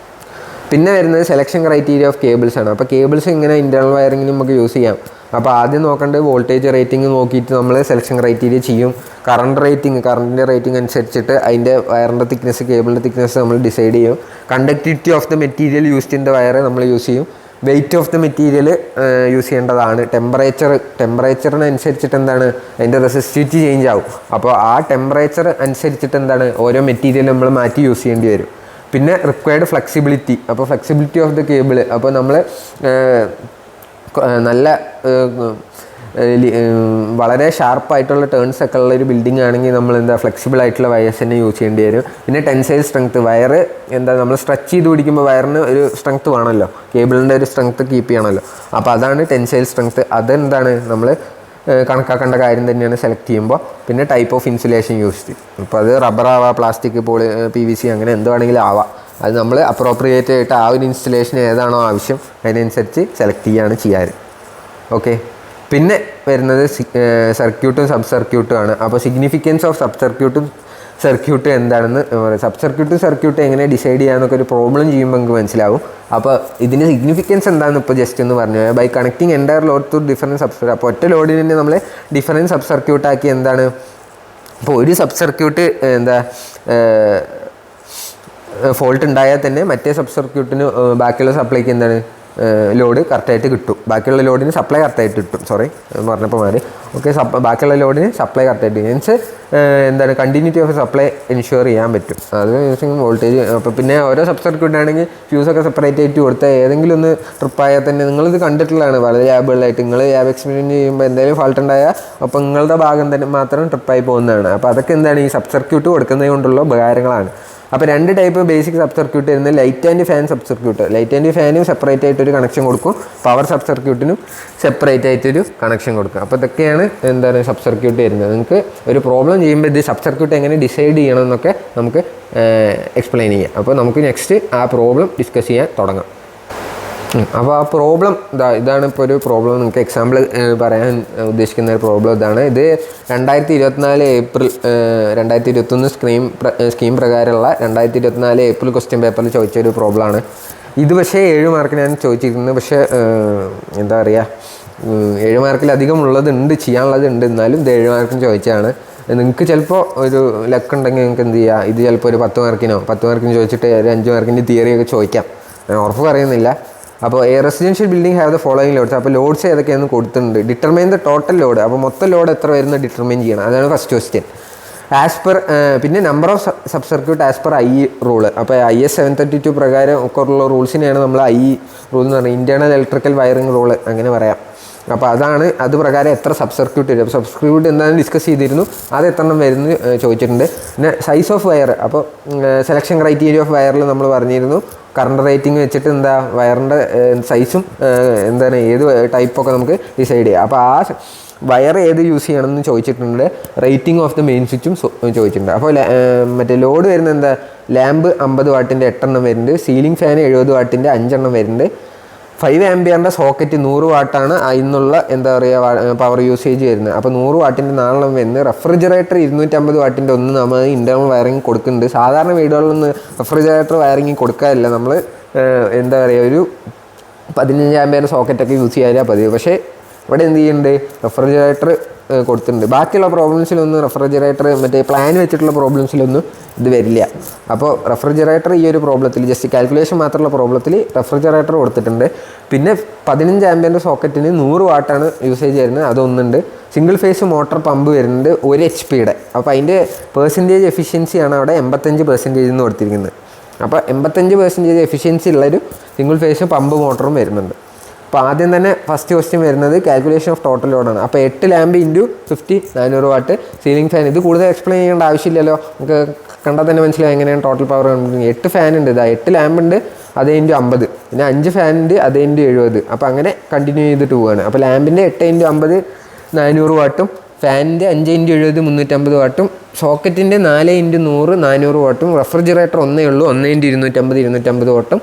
പിന്നെ വരുന്നത് സെലക്ഷൻ ക്രൈറ്റീരിയ ഓഫ് കേബിൾസ് ആണ്. അപ്പോൾ കേബിൾസ് ഇങ്ങനെ ഇൻറ്റേർണൽ വയറിങ്ങിന് നമുക്ക് യൂസ് ചെയ്യാം. അപ്പോൾ ആദ്യം നോക്കേണ്ടത് വോൾട്ടേജ് റേറ്റിംഗ് നോക്കിയിട്ട് നമ്മൾ സെലക്ഷൻ ക്രൈറ്റീരിയ ചെയ്യും. കറണ്ടിൻ്റെ റേറ്റിംഗ് അനുസരിച്ചിട്ട് അതിൻ്റെ വയറിൻ്റെ തിക്നെസ്, കേബിളിൻ്റെ തിക്നെസ് നമ്മൾ ഡിസൈഡ് ചെയ്യും. Conductivity of the material used in the wire നമ്മൾ യൂസ് ചെയ്യും. Weight of the material use ചെയ്യേണ്ടതാണ്. ടെമ്പറേച്ചറിനനുസരിച്ചിട്ട് അതിൻ്റെ റെസിസ്റ്റിവിറ്റി ചേഞ്ച് ആവും. അപ്പോൾ ആ ടെമ്പറേച്ചർ അനുസരിച്ചിട്ട് ഓരോ മെറ്റീരിയൽ നമ്മൾ മാറ്റി യൂസ് ചെയ്യേണ്ടി വരും. പിന്നെ റിക്വയർഡ് ഫ്ലെക്സിബിലിറ്റി. അപ്പോൾ ഫ്ലെക്സിബിലിറ്റി ഓഫ് ദ കേബിൾ. അപ്പോൾ നമ്മൾ നല്ല വളരെ ഷാർപ്പായിട്ടുള്ള ടേൺസ് ഒക്കെ ഉള്ള ഒരു ബിൽഡിംഗ് ആണെങ്കിൽ നമ്മൾ ഫ്ലെക്സിബിൾ ആയിട്ടുള്ള വയേഴ്സ് തന്നെ യൂസ് ചെയ്യേണ്ടി വരും. പിന്നെ ടെൻസൈൽ സ്ട്രെങ്ത്ത്. വയർ നമ്മൾ സ്ട്രെച്ച് ചെയ്ത് പിടിക്കുമ്പോൾ വയറിന് ഒരു സ്ട്രെങ്ത്ത് വേണമല്ലോ, കേബിളിൻ്റെ ഒരു സ്ട്രെങ്ത്ത് കീപ്പ് ചെയ്യണമല്ലോ. അപ്പോൾ അതാണ് ടെൻസൈൽ സ്ട്രെങ്ത്ത്. നമ്മൾ കണക്കാക്കേണ്ട കാര്യം തന്നെയാണ് സെലക്ട് ചെയ്യുമ്പോൾ. പിന്നെ ടൈപ്പ് ഓഫ് ഇൻസുലേഷൻ യൂസ്ഡ്. ഇപ്പോൾ അത് റബ്ബർ ആവാം, പ്ലാസ്റ്റിക്, PVC അങ്ങനെ എന്ത് വേണമെങ്കിലും ആവാം. അത് നമ്മൾ അപ്രോപ്രിയേറ്റ് ആയിട്ട് ആ ഒരു ഇൻസ്റ്റലേഷൻ ഏതാണോ ആവശ്യം അതിനനുസരിച്ച് സെലക്ട് ചെയ്യുകയാണ് ചെയ്യാറ്. ഓക്കെ. പിന്നെ വരുന്നത് സർക്യൂട്ടും സബ് സർക്യൂട്ടും ആണ്. അപ്പോൾ സിഗ്നിഫിക്കൻസ് ഓഫ് സബ് സർക്യൂട്ട് എന്താണെന്ന് സർക്യൂട്ട് എങ്ങനെ ഡിസൈഡ് ചെയ്യാമെന്നൊക്കെ ഒരു പ്രോബ്ലം ചെയ്യുമ്പോൾ നമുക്ക് മനസ്സിലാവും. അപ്പോൾ ഇതിൻ്റെ സിഗ്നിഫിക്കൻസ് എന്താണെന്ന് ഇപ്പോൾ ജസ്റ്റ് ഒന്ന് പറഞ്ഞു. By connecting entire load to different sub circuit. അപ്പോൾ ഒറ്റ ലോഡിന് തന്നെ നമ്മൾ ഡിഫറൻറ്റ് സബ് സർക്യൂട്ടാക്കി ഇപ്പോൾ ഒരു സബ് സർക്യൂട്ട് ഫോൾട്ട് ഉണ്ടായാൽ തന്നെ മറ്റേ സബ് സർക്യൂട്ടിന് ബാക്കിയുള്ള സപ്ലൈക്ക് ലോഡ് കറക്റ്റായിട്ട് കിട്ടും. ബാക്കിയുള്ള ലോഡിന് സപ്ലൈ കറക്റ്റായിട്ട് കിട്ടും. പറഞ്ഞപ്പോൾ മാറി. ഓക്കെ. ബാക്കിയുള്ള ലോഡിന് സപ്ലൈ കറക്റ്റായിട്ട് means continuity of supply ensure ചെയ്യാൻ പറ്റും. അത് വോൾട്ടേജ്. അപ്പോൾ പിന്നെ ഓരോ സബ് സർക്യൂട്ട് ആണെങ്കിൽ ഫ്യൂസൊക്കെ സെപ്പറേറ്റ് ആയിട്ട് കൊടുത്താൽ ഏതെങ്കിലും ഒന്ന് ട്രിപ്പായാൽ തന്നെ നിങ്ങളിത് കണ്ടിട്ടുള്ളതാണ് വളരെ ലാബുകളായിട്ട്. നിങ്ങൾ ലാബ് എക്സ്പെരിമെൻറ്റ് ചെയ്യുമ്പോൾ എന്തെങ്കിലും ഫാൾട്ട് ഉണ്ടായാൽ അപ്പോൾ നിങ്ങളുടെ ഭാഗം തന്നെ മാത്രം ട്രിപ്പായി പോകുന്നതാണ്. അപ്പോൾ അതൊക്കെ ഈ സബ് സർക്യൂട്ട് കൊടുക്കുന്നത് കൊണ്ടുള്ള ഉപകാരങ്ങളാണ്. അപ്പോൾ 2 ടൈപ്പ് ബേസിക് സബ് സർക്യൂട്ട് വരുന്നത് light and fan sub circuit. Light and ഫാനും സെപ്പറേറ്റ് ആയിട്ടൊരു കണക്ഷൻ കൊടുക്കും. പവർ സബ് സർക്യൂട്ടിനും സെപ്പറേറ്റ് ആയിട്ടൊരു കണക്ഷൻ കൊടുക്കും. അപ്പോൾ ഇതൊക്കെയാണ് സബ് സർക്യൂട്ട് വരുന്നത്. നിങ്ങൾക്ക് ഒരു പ്രോബ്ലം ചെയ്യുമ്പോൾ ഇത് സബ് സർക്യൂട്ട് എങ്ങനെ ഡിസൈഡ് ചെയ്യണം എന്നൊക്കെ നമുക്ക് എക്സ്പ്ലെയിൻ ചെയ്യാം. അപ്പോൾ നമുക്ക് നെക്സ്റ്റ് ആ പ്രോബ്ലം ഡിസ്കസ് ചെയ്യാൻ തുടങ്ങാം. അപ്പോൾ ആ പ്രോബ്ലം ഇതാണ്. ഇപ്പോൾ ഒരു പ്രോബ്ലം നിങ്ങൾക്ക് എക്സാമ്പിൾ പറയാൻ ഉദ്ദേശിക്കുന്ന ഒരു പ്രോബ്ലം ഇതാണ്. ഇത് 2024 ഏപ്രിൽ 2021 സ്കീം പ്രകാരമുള്ള 2024 ഏപ്രിൽ ക്വസ്റ്റ്യൻ പേപ്പറിൽ ചോദിച്ചൊരു പ്രോബ്ലമാണ് ഇത്. പക്ഷേ 7 മാർക്ക് ഞാൻ ചോദിച്ചിരിക്കുന്നത്. പക്ഷേ 7 മാർക്കിലധികം ഉള്ളതുണ്ട്, ചെയ്യാനുള്ളതുണ്ട്. എന്നാലും ഇത് 7 മാർക്കിന് ചോദിച്ചതാണ്. നിങ്ങൾക്ക് ചിലപ്പോൾ ഒരു ലക്ക് ഉണ്ടെങ്കിൽ നിങ്ങൾക്ക് എന്ത് ചെയ്യുക, ഇത് ചിലപ്പോൾ ഒരു 10 മാർക്കിന് ചോദിച്ചിട്ട് ഒരു 5 മാർക്കിൻ്റെ തിയറിയൊക്കെ ചോദിക്കാം. ഞാൻ ഉറപ്പ് പറയുന്നില്ല. അപ്പോൾ residential building have the following loads. അപ്പോൾ ലോഡ്സ് ഏതൊക്കെയാണെന്ന് കൊടുത്തിട്ടുണ്ട്. Determine the total load. അപ്പോൾ മൊത്തം ലോഡ് എത്ര വരുന്നത് ഡിറ്റർമൈൻ ചെയ്യണം. അതാണ് ഫസ്റ്റ് ക്വസ്റ്റ്യൻ. ആസ് പെർ പിന്നെ number of sub circuit as per IE rule. അപ്പോൾ IS 732 പ്രകാരം ഒക്കെ ഉള്ള റൂൾസിനെയാണ് നമ്മൾ IE റൂൾ എന്ന് പറയുന്നത്, ഇൻറ്റേർണൽ ഇലക്ട്രിക്കൽ വയറിംഗ് റൂള് അങ്ങനെ പറയാം. അപ്പോൾ അത് പ്രകാരം എത്ര സബ് സർക്യൂട്ട് വരും. അപ്പോൾ സബ് സർക്യൂട്ട് എന്താണെന്ന് ഡിസ്കസ് ചെയ്തിരുന്നു, അത് എത്ര എണ്ണം വരുന്നു ചോദിച്ചിട്ടുണ്ട്. പിന്നെ സൈസ് ഓഫ് വയർ, അപ്പോൾ സെലക്ഷൻ ക്രൈറ്റീരിയ ഓഫ് വയറിൽ നമ്മൾ പറഞ്ഞിരുന്നു കറണ്ട് റേറ്റിംഗ് വെച്ചിട്ട് എന്താ വയറിൻ്റെ സൈസും എന്താണ് ഏത് ടൈപ്പൊക്കെ നമുക്ക് ഡിസൈഡ് ചെയ്യാം. അപ്പോൾ ആ വയർ ഏത് യൂസ് ചെയ്യണമെന്ന് ചോദിച്ചിട്ടുണ്ട്. റേറ്റിംഗ് ഓഫ് ദ മെയിൻ സ്വിച്ചും ചോദിച്ചിട്ടുണ്ട്. അപ്പോൾ മറ്റേ ലോഡ് വരുന്ന എന്താ ലാമ്പ് 50 വാട്ടിൻ്റെ 8 എണ്ണം വരുന്നുണ്ട്, സീലിംഗ് ഫാൻ 70 വാട്ടിൻ്റെ 5 എണ്ണം വരുന്നുണ്ട്, 5 ആംപിയറിൻ്റെ സോക്കറ്റ് 100 വാട്ടാണ് അതിനുള്ള എന്താ പറയുക പവർ യൂസേജ് വരുന്നത്. അപ്പോൾ 100 വാട്ടിൻ്റെ 4 എണ്ണം വരുന്നത്. റെഫ്രിജറേറ്റർ 250 വാട്ടിൻ്റെ ഒന്ന് നമ്മൾ ഇൻറ്റേർണൽ വയറിംഗ് കൊടുക്കുന്നുണ്ട്. സാധാരണ വീടുകളിലൊന്നും റെഫ്രിജറേറ്റർ വയറിംഗ് കൊടുക്കാറില്ല, നമ്മൾ എന്താ പറയുക ഒരു 15 ആംപിയർ സോക്കറ്റൊക്കെ യൂസ് ചെയ്യാറില്ല പതിവ്. പക്ഷേ ഇവിടെ എന്ത് ചെയ്യുന്നുണ്ട്, റെഫ്രിജറേറ്റർ കൊടുത്തിട്ടുണ്ട്. ബാക്കിയുള്ള പ്രോബ്ലംസിലൊന്നും റെഫ്രിജറേറ്റർ മറ്റേ പ്ലാൻ വെച്ചിട്ടുള്ള പ്രോബ്ലംസിലൊന്നും ഇത് വരില്ല. അപ്പോൾ റെഫ്രിജറേറ്റർ ഈ ഒരു പ്രോബ്ലത്തിൽ ജസ്റ്റ് കാൽക്കുലേഷൻ മാത്രമുള്ള പ്രോബ്ലത്തിൽ റെഫ്രിജറേറ്റർ കൊടുത്തിട്ടുണ്ട്. പിന്നെ 15 ആംപിയറിൻ്റെ സോക്കറ്റിന് 100 വാട്ടാണ് യൂസേജ് വരുന്നത്, അതൊന്നുണ്ട്. സിംഗിൾ ഫേസ് മോട്ടർ പമ്പ് വരുന്നുണ്ട് 1 HP. അപ്പോൾ അതിൻ്റെ പെർസെൻറ്റേജ് എഫിഷ്യൻസിയാണ് അവിടെ 85% എന്ന് കൊടുത്തിരിക്കുന്നത്. അപ്പോൾ 85% എഫിഷ്യൻസി ഉള്ളൊരു സിംഗിൾ ഫേസ് പമ്പ് മോട്ടറും വരുന്നുണ്ട്. അപ്പോൾ ആദ്യം തന്നെ ഫസ്റ്റ് ക്വസ്റ്റ്യൻ വരുന്നത് കാൽക്കുലേഷൻ ഓഫ് ടോട്ടൽ ലോഡാണ്. അപ്പോൾ 8 lamp into 50 400 watt ceiling fan. ഇത് കൂടുതൽ എക്സ്പ്ലെയിൻ ചെയ്യേണ്ട ആവശ്യമില്ലല്ലോ, നമുക്ക് കണ്ടാൽ തന്നെ മനസ്സിലായി എങ്ങനെയാണ് ടോട്ടൽ പവർ കണ്ടുപിടിക്കുന്നത്. 8 ഫാൻ ഉണ്ട്, ഇതാ 8 ലാമ്പ് ഉണ്ട്, അത് ഇൻറ്റു 50, പിന്നെ 5 ഫാൻ ഉണ്ട്, അത് ഇൻറ്റു 70. അപ്പോൾ അങ്ങനെ കണ്ടിന്യൂ ചെയ്തിട്ട് പോവുകയാണ്. അപ്പോൾ ലാമ്പിൻ്റെ 8 ഇൻറ്റു 50 400 വാട്ടും, ഫാനിൻ്റെ 5 ഇൻറ്റു 70 350 വാട്ടും, സോക്കറ്റിൻ്റെ 4 ഇൻറ്റു 100 400 വാട്ടും, റെഫ്രിജറേറ്റർ ഒന്നേ ഉള്ളൂ 1 ഇൻറ്റു 250 250 വാട്ടും,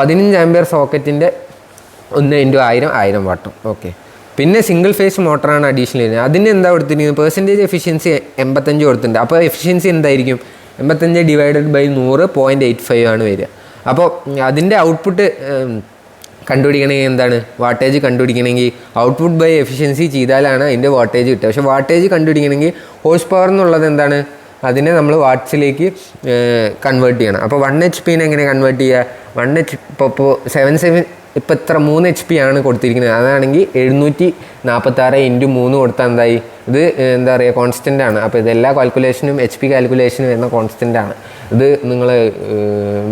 15 ആംപിയർ സോക്കറ്റിൻ്റെ 1 ഇൻറ്റു 1000 1000 വാട്ടും. ഓക്കെ. പിന്നെ സിംഗിൾ ഫേസ് മോട്ടറാണ് അഡീഷണൽ ചെയ്യുന്നത്. അതിന് എന്താ കൊടുത്തിരിക്കുന്നത്, പെർസെൻറ്റേജ് എഫിഷ്യൻസി 85 കൊടുത്തിട്ടുണ്ട്. അപ്പോൾ എഫിഷ്യൻസി എന്തായിരിക്കും 85 ഡിവൈഡഡ് ബൈ 100 0.85 ആണ് വരിക. അപ്പോൾ അതിൻ്റെ ഔട്ട്പുട്ട് കണ്ടുപിടിക്കണമെങ്കിൽ എന്താണ്, വാട്ടേജ് കണ്ടുപിടിക്കണമെങ്കിൽ ഔട്ട്പുട്ട് ബൈ എഫിഷ്യൻസി ചെയ്താലാണ് അതിൻ്റെ വാട്ടേജ് കിട്ടുക. പക്ഷേ വാട്ടേജ് കണ്ടുപിടിക്കണമെങ്കിൽ ഹോഴ്സ് പവർ എന്നുള്ളത് എന്താണ്, അതിനെ നമ്മൾ വാട്ട്സിലേക്ക് കൺവേർട്ട് ചെയ്യണം. അപ്പോൾ 1 HP എങ്ങനെ കൺവേർട്ട് ചെയ്യുക, 1 HP ഇപ്പോൾ 77 ഇപ്പോൾ ഇത്ര 3 HP ആണ് കൊടുത്തിരിക്കുന്നത്. അതാണെങ്കിൽ 746 ഇൻറ്റു 3 കൊടുത്താൽ എന്തായി, ഇത് എന്താ പറയുക കോൺസ്റ്റൻ്റ് ആണ്. അപ്പോൾ ഇതെല്ലാ കാൽക്കുലേഷനും HP കാൽക്കുലേഷനും വരുന്ന കോൺസ്റ്റൻ്റ് ആണ്. ഇത് നിങ്ങൾ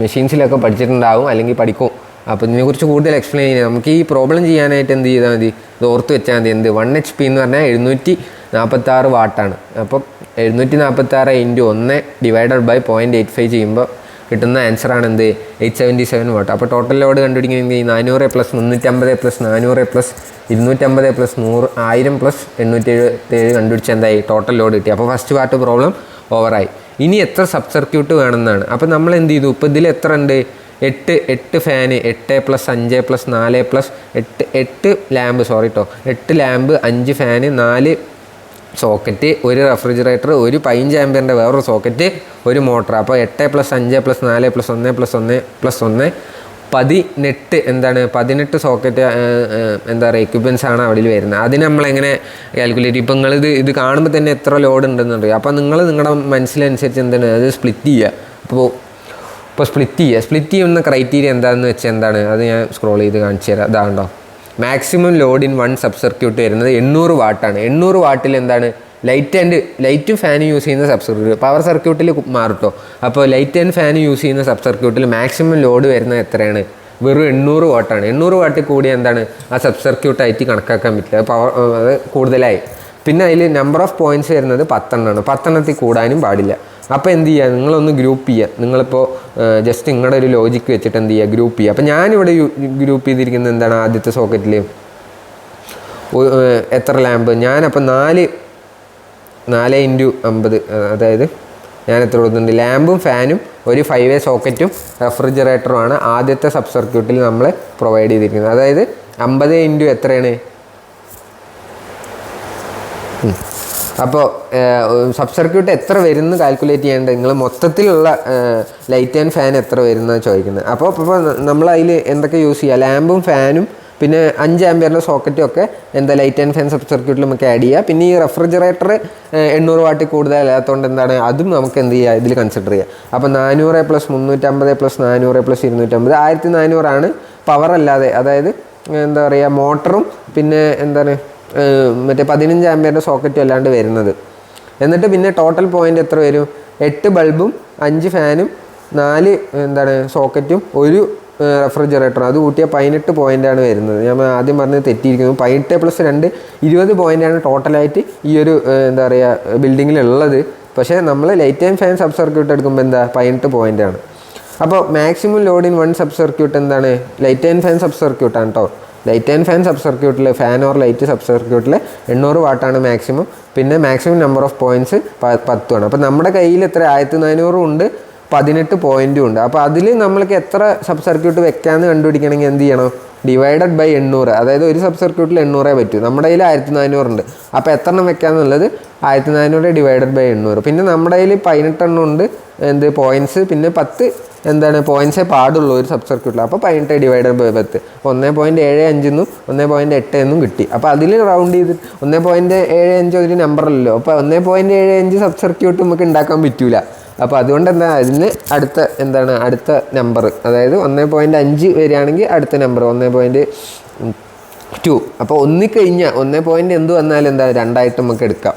മെഷീൻസിലൊക്കെ പഠിച്ചിട്ടുണ്ടാവും അല്ലെങ്കിൽ പഠിക്കും. അപ്പോൾ ഇതിനെക്കുറിച്ച് കൂടുതൽ എക്സ്പ്ലെയിൻ ചെയ്യാം. നമുക്ക് ഈ പ്രോബ്ലം ചെയ്യാനായിട്ട് എന്ത് ചെയ്താൽ മതി, ഇത് ഓർത്ത് വെച്ചാൽ മതി. എന്ത് 1 HP എന്ന് പറഞ്ഞാൽ 746 വാട്ടാണ്. അപ്പം 746 ഇൻറ്റു 1 ഡിവൈഡഡ് ബൈ 0.85 ചെയ്യുമ്പോൾ കിട്ടുന്ന ആൻസറാണ് എന്ത് 877 വാട്ട്. അപ്പോൾ ടോട്ടൽ ലോഡ് കണ്ടുപിടിക്കണമെങ്കിൽ 400 plus 350 plus 400 plus 250 plus 100 1000 plus 877 കണ്ടുപിടിച്ച് എന്തായി ടോട്ടൽ ലോഡ് കിട്ടി. അപ്പോൾ ഫസ്റ്റ് പാർട്ട് പ്രോബ്ലം ഓവറായി. ഇനി എത്ര സബ് സർക്യൂട്ട് വേണമെന്നാണ്. അപ്പോൾ നമ്മൾ എന്ത് ചെയ്തു, ഇപ്പോൾ ഇതിൽ എത്ര ഉണ്ട്, 8 fan, 8 plus 5 plus 4 plus 8 lamp 8 lamp 5 fan 4 socket, ഒരു റെഫ്രിജറേറ്റർ, ഒരു 15 ആംപിയറിൻ്റെ വേറൊരു സോക്കറ്റ്, ഒരു മോട്ടർ. അപ്പോൾ 8 plus 5 plus 4 plus 1 plus 1 plus 1 18 എന്താണ് 18 സോക്കറ്റ് എന്താ പറയുക എക്യുപ്മെൻറ്റ്സ് ആണ് അവിടെ വരുന്നത്. അതിന് നമ്മളെങ്ങനെ കാൽക്കുലേറ്റ്, ഇപ്പോൾ നിങ്ങളിത് ഇത് കാണുമ്പോൾ തന്നെ എത്ര ലോഡ് ഉണ്ടെന്നുണ്ട്. അപ്പോൾ നിങ്ങളുടെ മനസ്സിലനുസരിച്ച് എന്താണ് അത് സ്പ്ലിറ്റ് ചെയ്യുക. ഇപ്പോൾ സ്പ്ലിറ്റ് ചെയ്യുന്ന ക്രൈറ്റീരിയ എന്താണെന്ന് വെച്ചാൽ എന്താണ്, അത് ഞാൻ സ്ക്രോൾ ചെയ്ത് കാണിച്ചു തരാം. അതാണ്ടോ maximum load in 1 sub circuit വരുന്നത് 800 വാട്ടാണ്. 800 വാട്ടിൽ എന്താണ് ലൈറ്റും ഫാനും യൂസ് ചെയ്യുന്ന സബ് സർക്യൂട്ട് പവർ സർക്യൂട്ടിൽ മാറുട്ടോ. അപ്പോൾ ലൈറ്റ് ആൻഡ് ഫാൻ യൂസ് ചെയ്യുന്ന സബ് സർക്യൂട്ടിൽ മാക്സിമം ലോഡ് വരുന്നത് എത്രയാണ്, വെറും 800 വാട്ടാണ്. 800 വാട്ടിൽ കൂടി എന്താണ് ആ സബ് സർക്യൂട്ടായിട്ട് കണക്കാക്കാൻ പറ്റില്ല, പവർ അത് കൂടുതലായി. പിന്നെ അതിൽ നമ്പർ ഓഫ് പോയിൻറ്റ്സ് വരുന്നത് 10 എണ്ണമാണ്. 10 എണ്ണത്തിൽ കൂടാനും പാടില്ല. അപ്പോൾ എന്ത് ചെയ്യുക, നിങ്ങളൊന്ന് ഗ്രൂപ്പ് ചെയ്യുക. നിങ്ങളിപ്പോൾ ജസ്റ്റ് നിങ്ങളുടെ ഒരു ലോജിക്ക് വെച്ചിട്ട് എന്ത് ചെയ്യുക, ഗ്രൂപ്പ് ചെയ്യുക. അപ്പോൾ ഞാനിവിടെ ഗ്രൂപ്പ് ചെയ്തിരിക്കുന്നത് എന്താണ്, ആദ്യത്തെ സോക്കറ്റിൽ എത്ര ലാമ്പ്, ഞാനപ്പോൾ 4 ഇൻറ്റു 50, അതായത് ഞാൻ എത്ര കൊടുക്കുന്നുണ്ട്, ലാമ്പും ഫാനും ഒരു 5A സോക്കറ്റും റെഫ്രിജറേറ്ററുമാണ് ആദ്യത്തെ സബ് സർക്യൂട്ടിൽ നമ്മൾ പ്രൊവൈഡ് ചെയ്തിരിക്കുന്നത്. അതായത് 50 ഇൻറ്റു എത്രയാണ്, അപ്പോൾ സബ് സർക്യൂട്ട് എത്ര വരുമെന്ന് കാൽക്കുലേറ്റ് ചെയ്യേണ്ടത്, നിങ്ങൾ മൊത്തത്തിലുള്ള ലൈറ്റ് ആൻഡ് ഫാൻ എത്ര വരുന്നതാണ് ചോദിക്കുന്നത്. അപ്പോൾ നമ്മൾ അതിൽ എന്തൊക്കെ യൂസ് ചെയ്യുക, ലാമ്പും ഫാനും പിന്നെ 5 ആംപിയറിൻ്റെ സോക്കറ്റും ഒക്കെ എന്താ ലൈറ്റ് ആൻഡ് ഫാൻ സബ് സർക്യൂട്ടിൽ നമുക്ക് ആഡ് ചെയ്യുക. പിന്നെ ഈ റെഫ്രിജറേറ്റർ 800 വാട്ടിൽ കൂടുതലല്ലാത്തതുകൊണ്ട് എന്താണ് അതും നമുക്ക് എന്ത് ചെയ്യുക, ഇതിൽ കൺസിഡർ ചെയ്യുക. അപ്പോൾ 400 പ്ലസ് 350 പ്ലസ് 400 പ്ലസ് 250 1400 ആണ് പവർ അല്ലാതെ, അതായത് എന്താ പറയുക മോട്ടറും പിന്നെ എന്താണ് മറ്റേ 15 ആംപിയറിൻ്റെ സോക്കറ്റും അല്ലാണ്ട് വരുന്നത്. എന്നിട്ട് പിന്നെ ടോട്ടൽ പോയിൻ്റ് എത്ര വരും? 8 ബൾബും 5 ഫാനും 4 സോക്കറ്റും ഒരു റെഫ്രിജറേറ്റർ, അത് കൂട്ടിയാൽ 18 പോയിൻ്റാണ് വരുന്നത്. ഞാൻ ആദ്യം പറഞ്ഞത് തെറ്റിയിരിക്കുന്നു. 18 + 2 20 പോയിൻ്റാണ് ടോട്ടലായിട്ട് ഈ ഒരു ബിൽഡിങ്ങിലുള്ളത്. പക്ഷേ നമ്മൾ light and fan sub circuit എടുക്കുമ്പോൾ 18 പോയിൻ്റാണ്. അപ്പോൾ maximum load in one sub circuit light and fan sub സർക്യൂട്ടാണ് കേട്ടോ. ലൈറ്റ് ആൻഡ് ഫാൻ സബ് സർക്യൂട്ടിൽ ഫാൻ ഓർ ലൈറ്റ് സബ് സർക്യൂട്ടിൽ 800 വാട്ടാണ് മാക്സിമം. പിന്നെ മാക്സിമം നമ്പർ ഓഫ് പോയിൻറ്റ്സ് 10 ആണ്. അപ്പോൾ നമ്മുടെ കയ്യിൽ എത്ര 1400 ഉണ്ട്, 18 പോയിൻറ്റും ഉണ്ട്. അപ്പോൾ അതിൽ നമ്മൾക്ക് എത്ര സബ് സർക്യൂട്ട് വെക്കാമെന്ന് കണ്ടുപിടിക്കണമെങ്കിൽ എന്ത് ചെയ്യണം? Divided by 800. അതായത് ഒരു സബ് സർക്യൂട്ടിൽ 800 പറ്റൂ. നമ്മുടെ കയ്യിൽ 1400 ഉണ്ട്. അപ്പോൾ എത്ര എണ്ണം വെക്കാമെന്നുള്ളത് 1400 ഡിവൈഡഡ് ബൈ 800. പിന്നെ നമ്മുടെ കയ്യിൽ 18 എണ്ണം ഉണ്ട് പോയിൻറ്റ്സ്. പിന്നെ 10 പോയിൻറ്റ്സേ പാടുള്ളൂ ഒരു സബ് സർക്യൂട്ടിൽ. അപ്പോൾ 18 ഡിവൈഡഡ് ബൈ 10 1.75 1.8 എന്നും കിട്ടി. അപ്പോൾ അതിൽ റൗണ്ട് ചെയ്ത് 1.75 ഒരു നമ്പറല്ലോ. അപ്പോൾ 1.75 സബ് സർക്യൂട്ട് നമുക്ക് ഉണ്ടാക്കാൻ പറ്റൂല. അപ്പോൾ അതുകൊണ്ട് അതിന് അടുത്ത നമ്പർ, അതായത് 1.5 വരികയാണെങ്കിൽ അടുത്ത നമ്പർ 1.2. അപ്പോൾ ഒന്നിക്കഴിഞ്ഞാൽ 1 എന്ത് വന്നാലും 2 നമുക്ക് എടുക്കാം.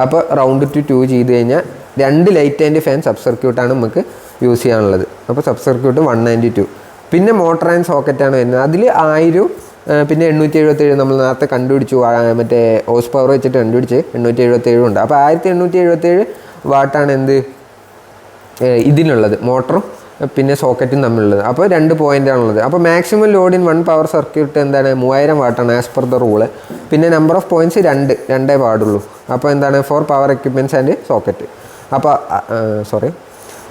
അപ്പോൾ റൗണ്ട് ടു 2 ചെയ്ത് കഴിഞ്ഞാൽ 2 ലൈറ്റ് ആൻഡ് ഫാൻ സബ് സർക്യൂട്ടാണ് നമുക്ക് യൂസ് ചെയ്യാനുള്ളത്. അപ്പോൾ സബ് സർക്യൂട്ട് 192. പിന്നെ മോട്ടർ ആൻഡ് സോക്കറ്റാണ് വരുന്നത്. അതിൽ 1000 പിന്നെ 877 നമ്മൾ നേരത്തെ കണ്ടുപിടിച്ചു, മറ്റേ ഹോസ് പവർ വെച്ചിട്ട് കണ്ടുപിടിച്ച് 877 ഉണ്ട്. അപ്പോൾ 1877 വാട്ടാണ് ഇതിനുള്ളത്, മോട്ടറും പിന്നെ സോക്കറ്റും തമ്മിലുള്ളത്. അപ്പോൾ 2 പോയിൻ്റാണുള്ളത്. അപ്പോൾ maximum load in one power circuit 3000 വാട്ടാണ് ആസ് പെർ ദ റൂള്. പിന്നെ നമ്പർ ഓഫ് പോയിൻറ്റ്സ് 2 പാടുള്ളൂ. അപ്പോൾ for power equipments and socket.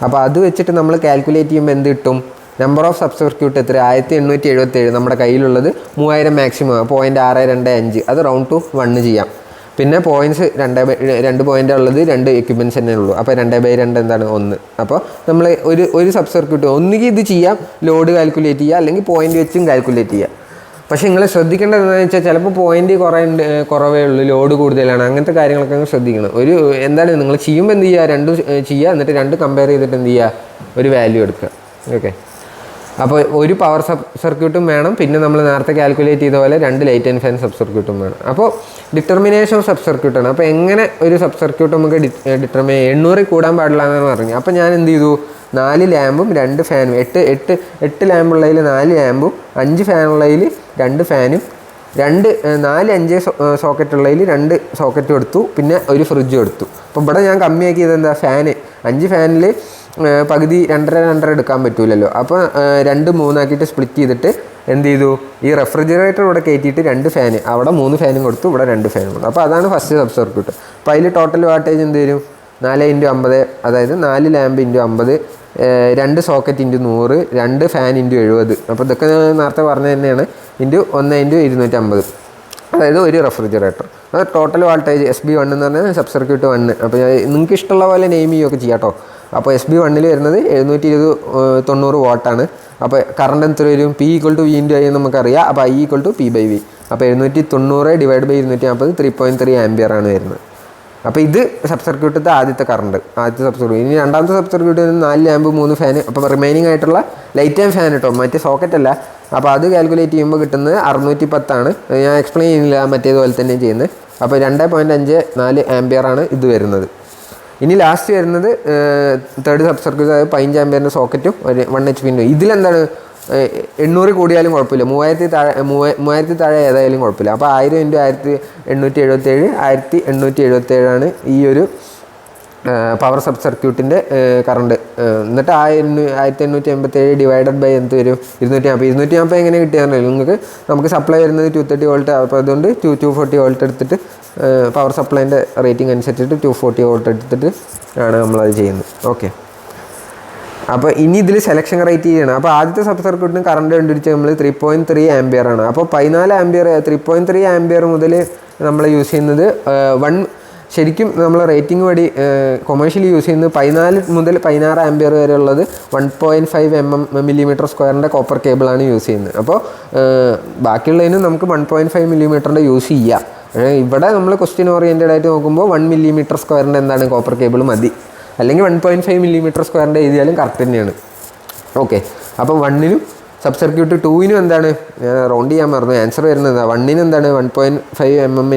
അപ്പോൾ അത് വെച്ചിട്ട് നമ്മൾ കാൽക്കുലേറ്റ് ചെയ്യുമ്പോൾ എന്ത് കിട്ടും? നമ്പർ ഓഫ് സബ് സർക്യൂട്ട് എത്ര? 1877. നമ്മുടെ കയ്യിലുള്ളത് 3000 മാക്സിമം 0.625. അത് റൗണ്ട് ടു 1 ചെയ്യാം. പിന്നെ പോയിൻറ്റ്സ് 2 പോയിൻ്റാണ് ഉള്ളത്, 2 എക്യുപ്മെൻറ്റ്സ് തന്നെ ഉള്ളൂ. അപ്പോൾ 2/2 1. അപ്പോൾ നമ്മൾ ഒരു സബ് സർക്യൂട്ട് ഒന്നുകിൽ ഇത് ചെയ്യാം, ലോഡ് കാൽക്കുലേറ്റ് ചെയ്യുക, അല്ലെങ്കിൽ പോയിൻ്റ് വെച്ചും കാൽക്കുലേറ്റ് ചെയ്യുക. പക്ഷേ നിങ്ങൾ ശ്രദ്ധിക്കേണ്ടത് എന്താണെന്ന് വെച്ചാൽ ചിലപ്പോൾ പോയിൻ്റ് കുറവേ ഉള്ളൂ, ലോഡ് കൂടുതലാണ്, അങ്ങനത്തെ കാര്യങ്ങളൊക്കെ ശ്രദ്ധിക്കണം. നിങ്ങൾ ചെയ്യുമ്പോൾ എന്ത് ചെയ്യുക? 2 ചെയ്യുക, എന്നിട്ട് 2 കമ്പയർ ചെയ്തിട്ട് എന്ത് ചെയ്യുക? ഒരു വാല്യൂ എടുക്കുക. ഓക്കെ. അപ്പോൾ ഒരു പവർ സബ് സർക്യൂട്ടും വേണം. പിന്നെ നമ്മൾ നേരത്തെ കാൽക്കുലേറ്റ് ചെയ്ത പോലെ 2 ലൈറ്റ് ആൻഡ് ഫാൻ സബ് സർക്യൂട്ടും വേണം. അപ്പോൾ ഡിറ്റർമിനേഷൻ ഓഫ് സബ് സർക്യൂട്ടാണ്. അപ്പോൾ എങ്ങനെ ഒരു സബ് സർക്യൂട്ട് നമുക്ക് ഡിറ്റർമിൻ 800 കൂടാൻ പാടില്ല എന്നാണ് പറഞ്ഞത്. അപ്പോൾ ഞാൻ എന്ത് ചെയ്തു? 4 ലാമ്പും 2 ഫാനും, 8 ലാമ്പുള്ളതിൽ 4 ലാമ്പും 5 ഫാനുള്ളതിൽ 2 ഫാനും 4-5 സോക്കറ്റ് ഉള്ളതിൽ 2 സോക്കറ്റും എടുത്തു. പിന്നെ ഒരു ഫ്രിഡ്ജും എടുത്തു. അപ്പോൾ ഇവിടെ ഞാൻ കമ്മിയാക്കിയത് ഫാന്. 5 ഫാനിൽ പകുതി 2.5 എടുക്കാൻ പറ്റൂലല്ലോ. അപ്പോൾ 2-3 ആക്കിയിട്ട് സ്പ്ലിറ്റ് ചെയ്തിട്ട് എന്ത് ചെയ്തു? ഈ റെഫ്രിജറേറ്റർ ഇവിടെ കയറ്റിയിട്ട് 2 ഫാന്, അവിടെ 3 ഫാനും കൊടുത്തു, ഇവിടെ 2 ഫാനും കൊടുത്തു. അപ്പോൾ അതാണ് ഫസ്റ്റ് സബ് സർക്യൂട്ട്. അപ്പോൾ അതിൽ ടോട്ടൽ വാട്ടേജ് എന്ത് വരും? 4x50, അതായത് 4 ലാമ്പ് × 50, 2 സോക്കറ്റ് × 100, 2 ഫാൻ × 70. അപ്പോൾ ഇതൊക്കെ നേരത്തെ പറഞ്ഞത് തന്നെയാണ്. × 1 × 250, അതായത് ഒരു റെഫ്രിജറേറ്റർ. അത് ടോട്ടൽ വാൾട്ടേജ് SB1 എന്ന് പറഞ്ഞാൽ സബ് സർക്യൂട്ട് 1. അപ്പോൾ നിങ്ങൾക്ക് ഇഷ്ടമുള്ള പോലെ നെയിം ചെയ്യുകയൊക്കെ ചെയ്യാം കേട്ടോ. അപ്പോൾ SB1 വരുന്നത് 720-90 വാട്ടാണ്. അപ്പോൾ കറണ്ട് എത്ര വരും? P = V × I എന്ന് നമുക്കറിയാം. അപ്പോൾ I = P/V. അപ്പോൾ 790 / 250 3.3 ആംപിയർ ആണ് വരുന്നത്. അപ്പോൾ ഇത് സബ് സർക്യൂട്ടിൻ്റെ ആദ്യത്തെ സബ് സർക്യൂട്ട്. ഇനി രണ്ടാമത്തെ സബ് സർക്യൂട്ട് 4 ലാമ്പ് 3 ഫാന്. അപ്പോൾ റിമൈനിങ് ആയിട്ടുള്ള ലൈറ്റ് ആൻഡ് ഫാൻ കേട്ടോ, മറ്റേ സോക്കറ്റ് അല്ല. അപ്പോൾ അത് കാൽക്കുലേറ്റ് ചെയ്യുമ്പോൾ കിട്ടുന്നത് 610 ആണ്. ഞാൻ എക്സ്പ്ലെയിൻ ചെയ്യുന്നില്ല, മറ്റേതുപോലെ തന്നെ ചെയ്യുന്നത്. അപ്പോൾ 2.54 ആംപിയറാണ് ഇത് വരുന്നത്. ഇനി ലാസ്റ്റ് വരുന്നത് തേർഡ് സബ് സർക്യൂട്ട്, അതായത് 15 ആംപിയറിൻ്റെ സോക്കറ്റും 1 HP. ഇതിലെന്താണ് 800 കൂടിയാലും കുഴപ്പമില്ല, 3000 താഴെ ഏതായാലും കുഴപ്പമില്ല. അപ്പോൾ 1000 × 1877 1877 ആണ് ഈ ഒരു പവർ സബ് സർക്യൂട്ടിൻ്റെ കറണ്ട്. എന്നിട്ട് 1887 ഡിവൈഡഡ് ബൈ എന്ത് വരും? 240. 240 എങ്ങനെ കിട്ടിയാൽ നമുക്ക് സപ്ലൈ വരുന്നത് 230 വോൾട്ട്. അപ്പോൾ അതുകൊണ്ട് 240 വോൾട്ട് എടുത്തിട്ട് പവർ സപ്ലൈൻ്റെ റേറ്റിംഗ് അനുസരിച്ചിട്ട് 240 വോൾട്ട് എടുത്തിട്ട് ആണ് നമ്മളത് ചെയ്യുന്നത്. ഓക്കെ. അപ്പോൾ ഇനി ഇതിൽ സെലക്ഷൻ ക്രൈറ്റീരിയ ആണ്. അപ്പോൾ ആദ്യത്തെ സബ് സർക്യൂട്ടിന് കറണ്ട് കണ്ടുപിടിച്ച് നമ്മൾ 3.3 ആംപിയർ ആണ്. അപ്പോൾ 14 ആംപിയർ 3.3 ആംപിയർ മുതൽ നമ്മൾ യൂസ് ചെയ്യുന്നത് ശരിക്കും നമ്മൾ റേറ്റിംഗ് വഴി കൊമേഴ്ഷ്യലി യൂസ് ചെയ്യുന്നത് 14 മുതൽ 16 ആംപിയർ വരെ ഉള്ളത് 1.5 mm² കോപ്പർ കേബിളാണ് യൂസ് ചെയ്യുന്നത്. അപ്പോൾ ബാക്കിയുള്ളതിന് നമുക്ക് 1.5 mm യൂസ് ചെയ്യാം. ഇവിടെ നമ്മൾ ക്വസ്റ്റ്യൻ ഓറിയൻറ്റഡ് ആയിട്ട് നോക്കുമ്പോൾ 1 mm² എന്താണ് കോപ്പർ കേബിൾ മതി, അല്ലെങ്കിൽ 1.5 mm² എഴുതിയാലും കറക്റ്റ് തന്നെയാണ്. ഓക്കെ. അപ്പോൾ 1നും സബ് സർക്യൂട്ട് 2-നും എന്താണ് റൗണ്ട് ചെയ്യാൻ മറന്നു ആൻസർ വരുന്നത് 1-ന് എന്താണ് 1.5 mm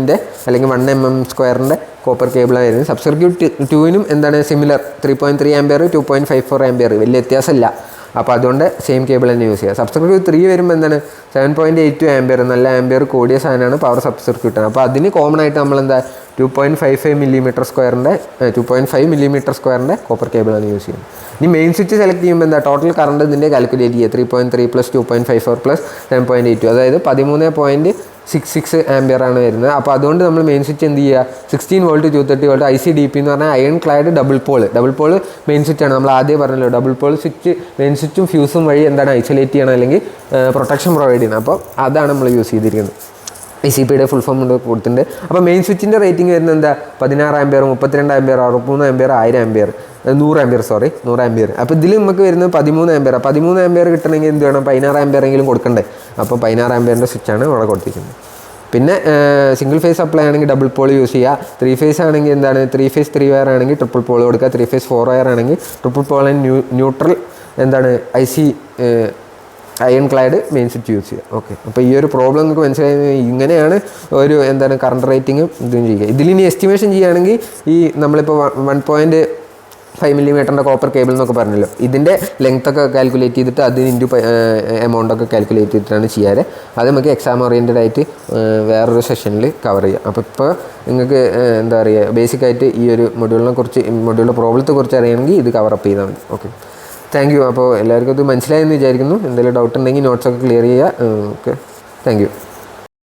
അല്ലെങ്കിൽ 1 mm² കോപ്പർ കേബിളാണ് വരുന്നത്. സബ് സർക്യൂട്ട് 2-നും എന്താണ് സിമിലർ 3.3 ആംപിയർ 2.54 ആംപിയർ വലിയ വ്യത്യാസമില്ല. അപ്പോൾ അതുകൊണ്ട് സെയിം കേബിൾ തന്നെ യൂസ് ചെയ്യുക. സബ് സർക്യൂട്ട് 3 വരുമ്പോൾ എന്താണ് 7.82 ആംപിയർ നല്ല ആംപിയർ കൂടിയ സാധനമാണ് പവർ സബ് സർക്യൂട്ടാണ്. അപ്പോൾ അതിന് കോമൺ ആയിട്ട് നമ്മളെന്താ 2.55 mm² കോപ്പർ കേബിളാണ് യൂസ് ചെയ്യുന്നത്. ഇനി മെയിൻ സ്വിച്ച് സെലക്ട് ചെയ്യുമ്പോൾ എന്താ ടോട്ടൽ കറണ്ട് ഇതിൻ്റെ കാൽക്കുലേറ്റ് ചെയ്യുക 3.3 + 2.54 + 7.82 അതായത് 13.66 ആംപിയർ ആണ് വരുന്നത്. അപ്പോൾ അതുകൊണ്ട് നമ്മൾ മെയിൻ സ്വിച്ച് എന്ത് ചെയ്യുക 16 വോൾട്ട് 230 വോൾട്ട് ICDP എന്ന് പറഞ്ഞാൽ iron clad double pole main സ്വിച്ചാണ്. നമ്മൾ ആദ്യം പറഞ്ഞല്ലോ ഡബിൾ പോൾ സ്വിച്ച് മെയിൻ സ്വിച്ചും ഫ്യൂസും വഴി എന്താണ് ഐസൊലേറ്റ് ചെയ്യണം അല്ലെങ്കിൽ പ്രൊട്ടക്ഷൻ പ്രൊവൈഡ് ചെയ്യണം. അപ്പോൾ അതാണ് നമ്മൾ യൂസ് ചെയ്തിരിക്കുന്നത്. ICPയുടെ ഫുൾ ഫോം കൊണ്ട് കൊടുത്തിട്ടുണ്ട്. അപ്പോൾ മെയിൻ സ്വിച്ചിൻ്റെ റേറ്റിംഗ് വരുന്നത് എന്താ 16 ampere 32 ampere 63 ampere 1000 ampere 100 ampere. അപ്പോൾ ഇതിൽ നമുക്ക് വരുന്നത് 13 ആംപിയർ. 13 ആംപിയർ കിട്ടണമെങ്കിൽ എന്ത് വേണം 16 ആംപിയർ എങ്കിലും കൊടുക്കണ്ടേ. അപ്പോൾ 16 ആംപിയറിൻ്റെ സ്വിച്ചാണ് ഇവിടെ കൊടുത്തിരിക്കുന്നത്. പിന്നെ സിംഗിൾ ഫേസ് സപ്ലൈ ആണെങ്കിൽ ഡബിൾ പോൾ യൂസ് ചെയ്യുക. 3 ഫേസ് ആണെങ്കിൽ എന്താണ് 3 ഫേസ് 3 വയർ ആണെങ്കിൽ ട്രിപ്പിൾ പോൾ കൊടുക്കുക. 3 ഫേസ് 4 വയർ ആണെങ്കിൽ ട്രിപ്പിൾ പോൾ ന്യൂട്രൽ എന്താണ് IC iron Clyde main switch use ചെയ്യുക. ഓക്കെ, അപ്പോൾ ഈ ഒരു പ്രോബ്ലം നിങ്ങൾക്ക് മനസ്സിലായത് ഇങ്ങനെയാണ് ഒരു എന്താണ് കറണ്ട് റേറ്റിങ്ങും ഇതും ചെയ്യുക. ഇതിലിനി എസ്റ്റിമേഷൻ ചെയ്യുകയാണെങ്കിൽ ഈ നമ്മളിപ്പോൾ 1.5 mm കോപ്പർ കേബിൾ എന്നൊക്കെ പറഞ്ഞല്ലോ ഇതിൻ്റെ ലെങ്ത്തൊക്കെ കാൽക്കുലേറ്റ് ചെയ്തിട്ട് അതിന് എമൗണ്ടൊക്കെ കാൽക്കുലേറ്റ് ചെയ്തിട്ടാണ് ചെയ്യാറ്. അത് നമുക്ക് എക്സാം ഓറിയൻറ്റഡ് ആയിട്ട് വേറൊരു സെഷനിൽ കവർ ചെയ്യാം. അപ്പോൾ ഇപ്പോൾ നിങ്ങൾക്ക് എന്താ പറയുക ബേസിക്കായിട്ട് ഈ ഒരു മൊഡ്യൂളിൻ്റെ പ്രോബ്ലത്തെ കുറിച്ച് അറിയണമെങ്കിൽ ഇത് കവറപ്പ് ചെയ്താൽ മതി. Okay, thank you. അപ്പോൾ എല്ലാവർക്കും ഇത് മനസ്സിലായെന്ന് വിചാരിക്കുന്നു. എന്തെങ്കിലും ഡൗട്ട് ഉണ്ടെങ്കിൽ നോട്ട്സൊക്കെ ക്ലിയർ ചെയ്യുക. Okay, thank you.